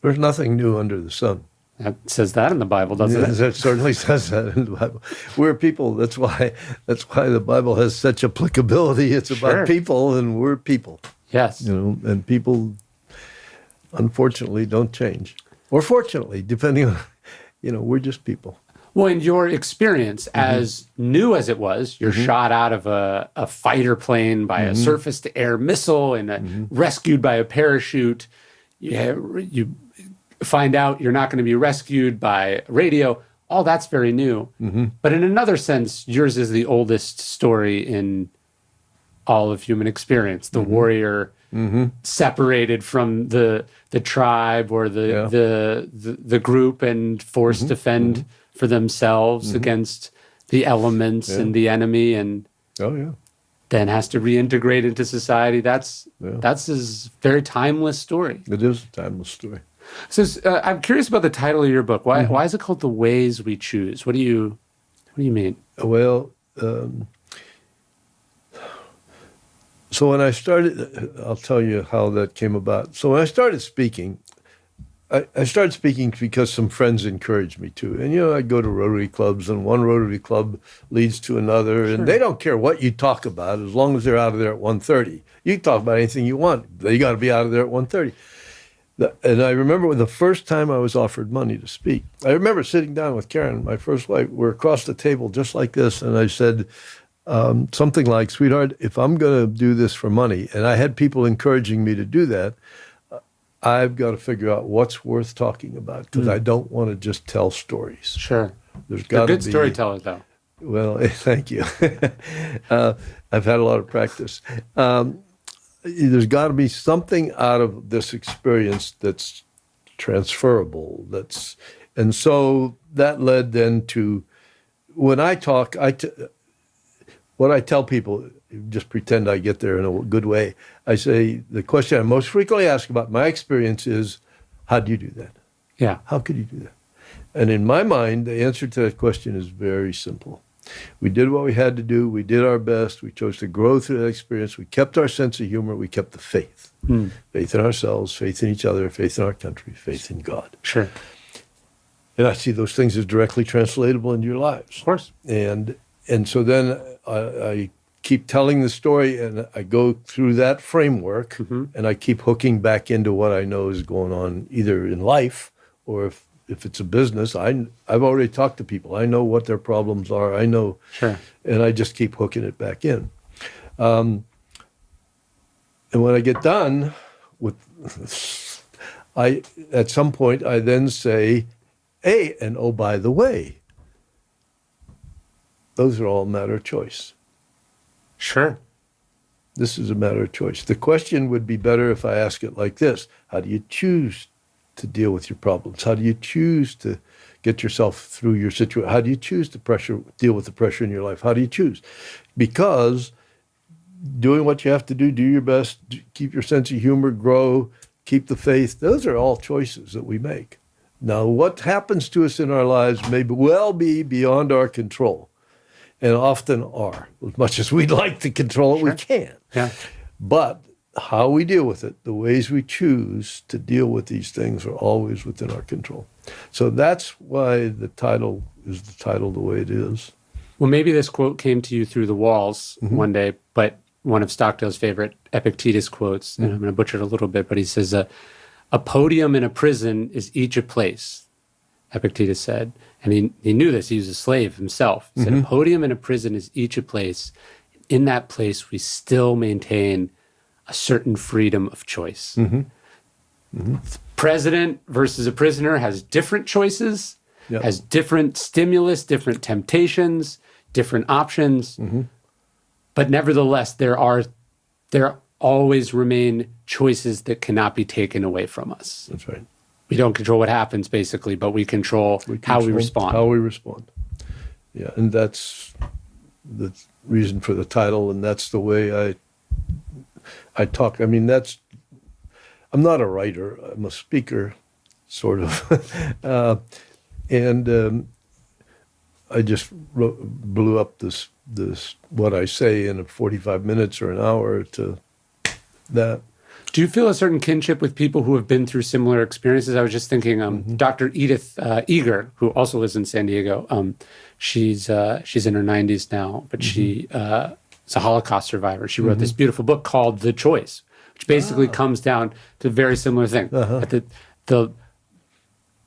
[SPEAKER 1] There's nothing new under the sun.
[SPEAKER 2] That says that in the Bible, doesn't it?
[SPEAKER 1] It certainly says that in the Bible. We're people. That's why the Bible has such applicability. It's about people, and we're people.
[SPEAKER 2] Yes.
[SPEAKER 1] And people, unfortunately, don't change. Or fortunately, depending on, we're just people.
[SPEAKER 2] Well, in your experience, as new as it was, you're shot out of a fighter plane by a surface-to-air missile and rescued by a parachute. You find out you're not going to be rescued by radio. All that's very new. But in another sense, yours is the oldest story in all of human experience. The warrior separated from the tribe or the group and forced to fend for themselves against the elements and the enemy, and then has to reintegrate into society. That's his very timeless story.
[SPEAKER 1] It is a timeless story.
[SPEAKER 2] So I'm curious about the title of your book. Why is it called The Ways We Choose? What do you mean?
[SPEAKER 1] Well, so when I started, I'll tell you how that came about. So when I started speaking, I started speaking because some friends encouraged me to. And, I go to Rotary clubs, and one Rotary club leads to another. And they don't care what you talk about as long as they're out of there at 1:30. You can talk about anything you want. They got to be out of there at 1:30. And I remember when the first time I was offered money to speak, I remember sitting down with Karen, my first wife. We're across the table just like this. And I said something like, sweetheart, if I'm going to do this for money, and I had people encouraging me to do that, I've got to figure out what's worth talking about, because I don't want to just tell stories.
[SPEAKER 2] Sure.
[SPEAKER 1] There's got to be
[SPEAKER 2] good storytellers, though.
[SPEAKER 1] Well, thank you. I've had a lot of practice. There's got to be something out of this experience that's transferable. And so that led then to, when I talk, what I tell people, just pretend I get there in a good way. I say, the question I most frequently ask about my experience is, how do you do that?
[SPEAKER 2] Yeah.
[SPEAKER 1] How could you do that? And in my mind, the answer to that question is very simple. We did what we had to do. We did our best. We chose to grow through that experience. We kept our sense of humor. We kept the faith. Faith in ourselves, faith in each other, faith in our country, faith in God.
[SPEAKER 2] Sure.
[SPEAKER 1] And I see those things as directly translatable into your lives.
[SPEAKER 2] Of course.
[SPEAKER 1] And so then I keep telling the story, and I go through that framework, and I keep hooking back into what I know is going on either in life, or if it's a business. I've already talked to people. I know what their problems are. I know.
[SPEAKER 2] Sure.
[SPEAKER 1] And I just keep hooking it back in. And when I get done with, at some point, I then say, hey, and oh, by the way, those are all a matter of choice.
[SPEAKER 2] Sure.
[SPEAKER 1] This is a matter of choice. The question would be better if I ask it like this. How do you choose to deal with your problems? How do you choose to get yourself through your situation? How do you choose to deal with the pressure in your life? How do you choose? Because doing what you have to do your best, keep your sense of humor, grow, keep the faith, those are all choices that we make. Now, what happens to us in our lives may well be beyond our control. And often are. As much as we'd like to control it, we can't.
[SPEAKER 2] Yeah.
[SPEAKER 1] But how we deal with it, the ways we choose to deal with these things, are always within our control. So that's why the title is the way it is.
[SPEAKER 2] Well, maybe this quote came to you through the walls one day, but one of Stockdale's favorite Epictetus quotes, and I'm going to butcher it a little bit, but he says, a podium in a prison is each a place, Epictetus said. And he knew this. He was a slave himself. He said, a podium in a prison is each a place. In that place, we still maintain a certain freedom of choice. President versus a prisoner has different choices, has different stimulus, different temptations, different options. But nevertheless, there always remain choices that cannot be taken away from us.
[SPEAKER 1] That's right.
[SPEAKER 2] We don't control what happens, basically, but we control how we respond.
[SPEAKER 1] How we respond. Yeah, and that's the reason for the title, and that's the way I talk. I mean, I'm not a writer. I'm a speaker, sort of, and I just blew up this what I say in 45 minutes or an hour to that.
[SPEAKER 2] Do you feel a certain kinship with people who have been through similar experiences? I was just thinking, Dr. Edith Eger, who also lives in San Diego. She's in her 90s now, but she is a Holocaust survivor. She wrote this beautiful book called The Choice, which basically comes down to a very similar thing. That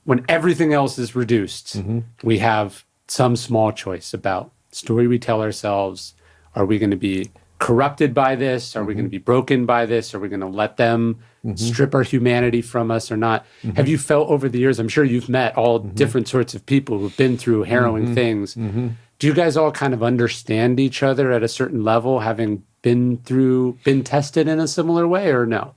[SPEAKER 2] when everything else is reduced, we have some small choice about story we tell ourselves. Are we going to be corrupted by this? Are we going to be broken by this? Are we going to let them strip our humanity from us or not? Have you felt over the years, I'm sure you've met all different sorts of people who've been through harrowing things. Do you guys all kind of understand each other at a certain level, having been tested in a similar way, or no?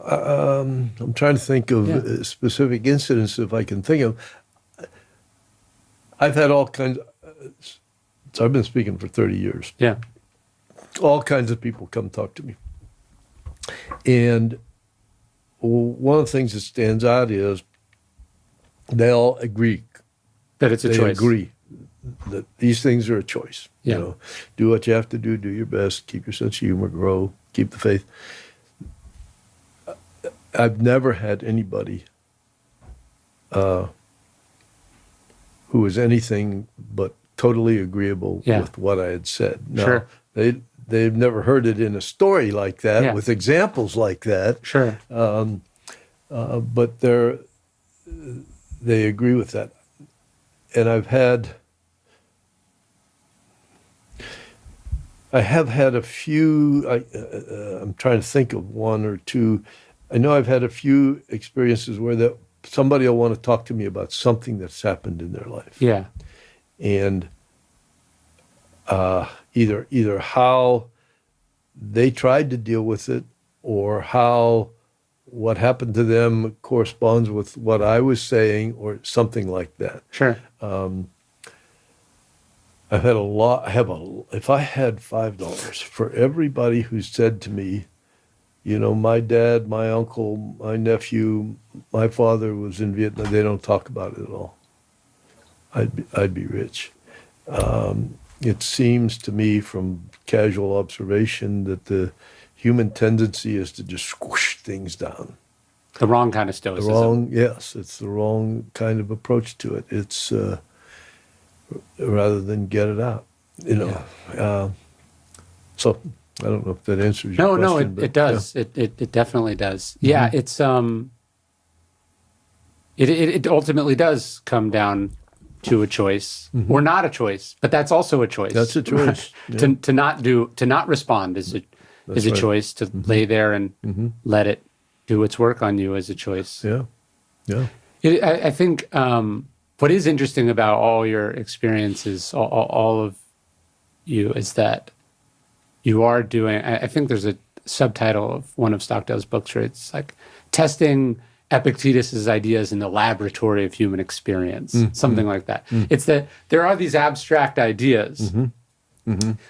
[SPEAKER 1] I'm trying to think of specific incidents if I can think of. I've had all kinds. So I've been speaking for 30 years.
[SPEAKER 2] Yeah.
[SPEAKER 1] All kinds of people come talk to me. And one of the things that stands out is they all agree.
[SPEAKER 2] That it's a choice.
[SPEAKER 1] They agree that these things are a choice.
[SPEAKER 2] Yeah.
[SPEAKER 1] You know, do what you have to do your best, keep your sense of humor, grow, keep the faith. I've never had anybody who was anything but totally agreeable with what I had said. Now, they've never heard it in a story like that, with examples like that.
[SPEAKER 2] Sure.
[SPEAKER 1] But they agree with that. And I have had a few, I'm trying to think of one or two. I know I've had a few experiences where somebody will want to talk to me about something that's happened in their life.
[SPEAKER 2] Yeah.
[SPEAKER 1] And either how they tried to deal with it or how what happened to them corresponds with what I was saying or something like that.
[SPEAKER 2] Sure.
[SPEAKER 1] I've had a lot. If I had $5 for everybody who said to me, you know, my dad, my uncle, my nephew, my father was in Vietnam. They don't talk about it at all. I'd be rich. It seems to me from casual observation that the human tendency is to just squish things down.
[SPEAKER 2] The wrong kind of Stoicism.
[SPEAKER 1] It's the wrong kind of approach to it. It's rather than get it out, you know. Yeah. So I don't know if that answers your question.
[SPEAKER 2] No, it does. Yeah. It definitely does. Yeah, it's it ultimately does come down to a choice or not a choice, but that's also a choice.
[SPEAKER 1] That's a choice.
[SPEAKER 2] Yeah. To not respond is a choice. To lay there and let it do its work on you is a choice.
[SPEAKER 1] Yeah, yeah.
[SPEAKER 2] I think what is interesting about all your experiences, all of you, is that you are doing, I think there's a subtitle of one of Stockdale's books where it's like testing Epictetus's ideas in the laboratory of human experience, something like that. It's that there are these abstract ideas,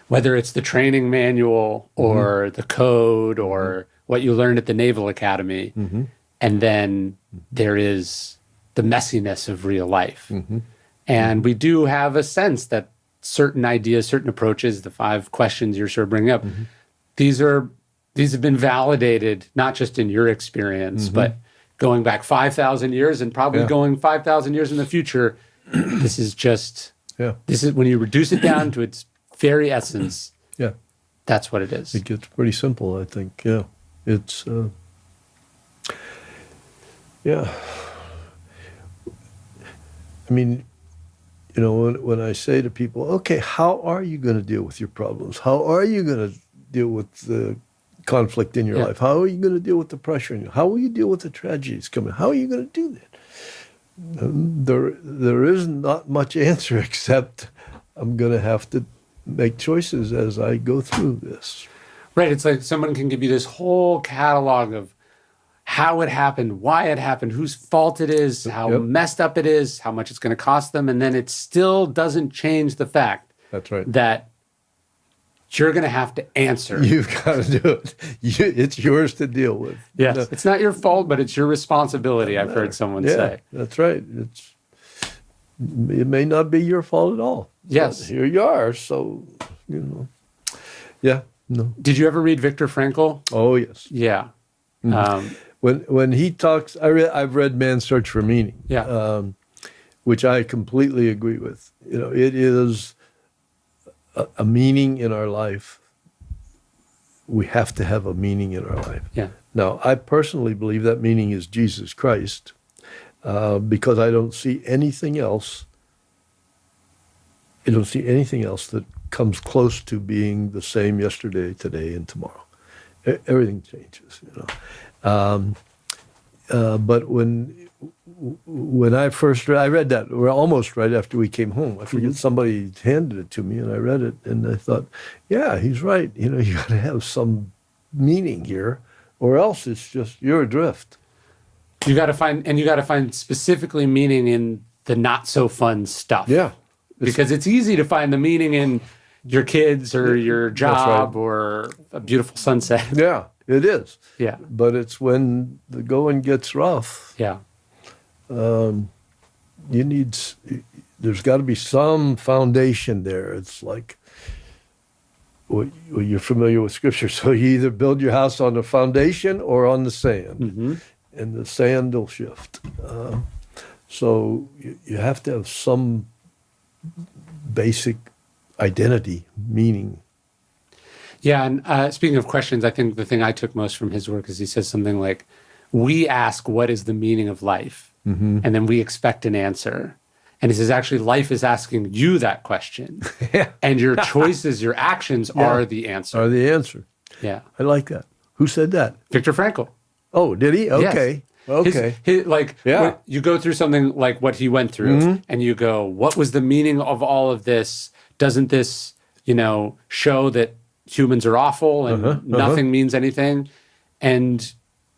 [SPEAKER 2] whether it's the training manual or the code or what you learned at the Naval Academy, and then there is the messiness of real life. And we do have a sense that certain ideas, certain approaches, the 5 questions you're sort of bringing up, these have been validated, not just in your experience, but going back 5,000 years and probably going 5,000 years in the future. This is when you reduce it down to its very essence. Yeah. That's what it is.
[SPEAKER 1] It gets pretty simple, I think. Yeah. It's, I mean, you know, when I say to people, okay, how are you going to deal with your problems? How are you going to deal with the conflict in your life? How are you going to deal with the pressure in you? How will you deal with the tragedies coming? How are you going to do that? There is not much answer except I'm going to have to make choices as I go through this.
[SPEAKER 2] Right. It's like someone can give you this whole catalog of how it happened, why it happened, whose fault it is, how messed up it is, how much it's going to cost them. And then it still doesn't change the fact
[SPEAKER 1] That's right.
[SPEAKER 2] that you're going to have to answer.
[SPEAKER 1] You've got to do it. It's yours to deal with.
[SPEAKER 2] Yes. It's not your fault, but it's your responsibility, I've heard someone say.
[SPEAKER 1] That's right. It may not be your fault at all.
[SPEAKER 2] Yes.
[SPEAKER 1] But here you are. So, yeah. No.
[SPEAKER 2] Did you ever read Viktor Frankl?
[SPEAKER 1] Oh, yes.
[SPEAKER 2] Yeah.
[SPEAKER 1] When he talks, I've read Man's Search for Meaning.
[SPEAKER 2] Yeah.
[SPEAKER 1] Which I completely agree with. It is a meaning in our life. We have to have a meaning in our life.
[SPEAKER 2] Yeah.
[SPEAKER 1] Now, I personally believe that meaning is Jesus Christ, because I don't see anything else. I don't see anything else that comes close to being the same yesterday, today, and tomorrow. Everything changes, But when I first read, I read that almost right after we came home. I forget, somebody handed it to me, and I read it, and I thought, yeah, he's right. You got to have some meaning here, or else it's just you're adrift.
[SPEAKER 2] You got to find specifically meaning in the not so fun stuff.
[SPEAKER 1] Yeah,
[SPEAKER 2] because it's easy to find the meaning in your kids or your job or a beautiful sunset.
[SPEAKER 1] Yeah, it is.
[SPEAKER 2] Yeah,
[SPEAKER 1] but it's when the going gets rough.
[SPEAKER 2] Yeah.
[SPEAKER 1] There's got to be some foundation there. It's like, well, you're familiar with Scripture, so you either build your house on the foundation or on the sand, and the sand will shift. So you have to have some basic identity, meaning.
[SPEAKER 2] Yeah, and speaking of questions, I think the thing I took most from his work is he says something like, we ask what is the meaning of life, and then we expect an answer. And he says, actually, life is asking you that question. And your choices, your actions are the answer.
[SPEAKER 1] Are the answer.
[SPEAKER 2] Yeah.
[SPEAKER 1] I like that. Who said that?
[SPEAKER 2] Viktor Frankl.
[SPEAKER 1] Oh, did he? Okay.
[SPEAKER 2] Yes.
[SPEAKER 1] Okay.
[SPEAKER 2] When you go through something like what he went through, and you go, what was the meaning of all of this? Doesn't this, show that humans are awful and nothing means anything? And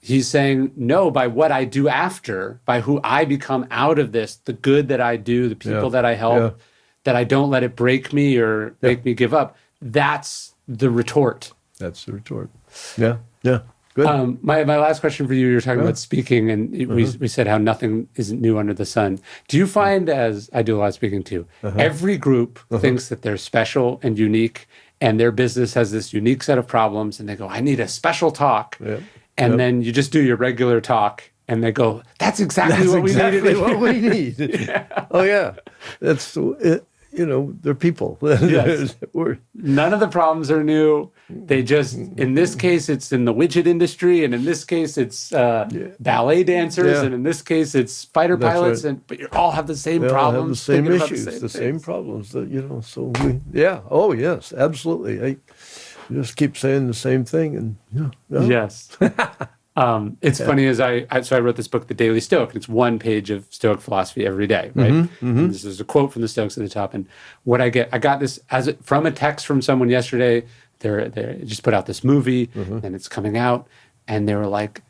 [SPEAKER 2] he's saying, no, by what I do after, by who I become out of this, the good that I do, the people that I help, that I don't let it break me or make me give up, that's the retort.
[SPEAKER 1] That's the retort. Yeah, yeah. Good.
[SPEAKER 2] My last question for you were talking about speaking, and we said how nothing isn't new under the sun. Do you find, as I do a lot of speaking too, every group thinks that they're special and unique, and their business has this unique set of problems, and they go, I need a special talk. And then you just do your regular talk, and they go, that's exactly what we needed.
[SPEAKER 1] What we need. Oh, yeah. That's it. They're people.
[SPEAKER 2] Yes. None of the problems are new. They just, in this case, it's in the widget industry, and in this case, it's ballet dancers, and in this case, it's fighter pilots.
[SPEAKER 1] Right.
[SPEAKER 2] But you all have the same problems.
[SPEAKER 1] All have the same issues, the same problems. So oh, yes, absolutely. I just keep saying the same thing. And
[SPEAKER 2] Yes. It's funny as I wrote this book, The Daily Stoic, and it's one page of Stoic philosophy every day, right? And this is a quote from the Stoics at the top. And what I got this from a text from someone yesterday. They just put out this movie, and it's coming out, and they were like,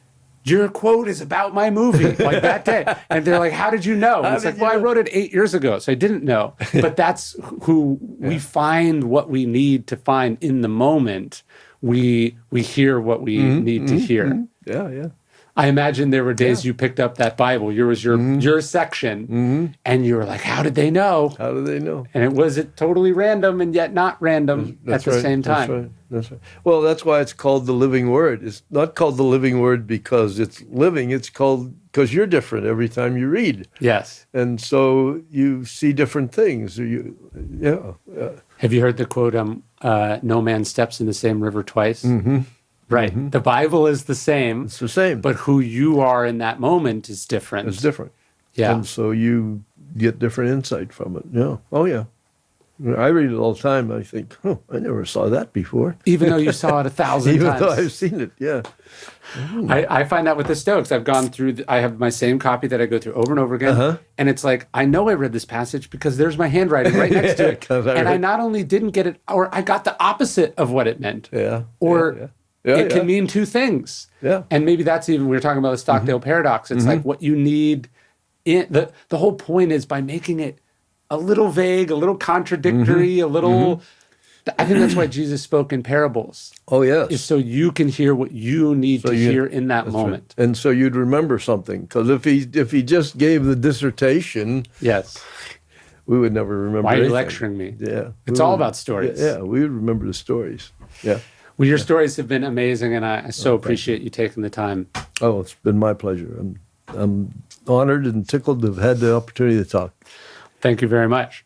[SPEAKER 2] your quote is about my movie, like that day. And they're like, how did you know? And it's like, well, I wrote it 8 years ago, so I didn't know. But that's who we find what we need to find in the moment. We hear what we need to hear.
[SPEAKER 1] Yeah.
[SPEAKER 2] I imagine there were days you picked up that Bible. It was your section, and you were like, how did they know?
[SPEAKER 1] How do they know?
[SPEAKER 2] And it was totally random and yet not random at the same time.
[SPEAKER 1] That's right. Well, that's why it's called the living word. It's not called the living word because it's living. It's called because you're different every time you read.
[SPEAKER 2] Yes.
[SPEAKER 1] And so you see different things.
[SPEAKER 2] Have you heard the quote, no man steps in the same river twice? Right. The Bible is the same.
[SPEAKER 1] It's the same.
[SPEAKER 2] But who you are in that moment is different.
[SPEAKER 1] It's different.
[SPEAKER 2] Yeah.
[SPEAKER 1] And so you get different insight from it. Yeah. Oh, yeah. I read it all the time. I think, I never saw that before.
[SPEAKER 2] Even though you saw it 1,000 times.
[SPEAKER 1] Even though I've seen it, yeah.
[SPEAKER 2] I find that with the Stoics. I've gone through, I have my same copy that I go through over and over again. And it's like, I know I read this passage because there's my handwriting right next to it. And I not only didn't get it, or I got the opposite of what it meant.
[SPEAKER 1] Yeah.
[SPEAKER 2] Or it can mean two things.
[SPEAKER 1] Yeah.
[SPEAKER 2] And maybe that's even, we were talking about the Stockdale paradox. It's like what you need in the whole point is by making it a little vague, a little contradictory, a little, I think that's why Jesus spoke in parables.
[SPEAKER 1] Oh, yes.
[SPEAKER 2] Is so you can hear what you need to hear in that moment.
[SPEAKER 1] Right. And so you'd remember something. Because if he just gave the dissertation,
[SPEAKER 2] yes,
[SPEAKER 1] we would never remember
[SPEAKER 2] Why are you
[SPEAKER 1] anything.
[SPEAKER 2] lecturing me?
[SPEAKER 1] Yeah.
[SPEAKER 2] It's all about stories.
[SPEAKER 1] Yeah, we would remember the stories. Yeah.
[SPEAKER 2] Well, your stories have been amazing, and I so appreciate you taking the time.
[SPEAKER 1] Oh, it's been my pleasure. I'm honored and tickled to have had the opportunity to talk.
[SPEAKER 2] Thank you very much.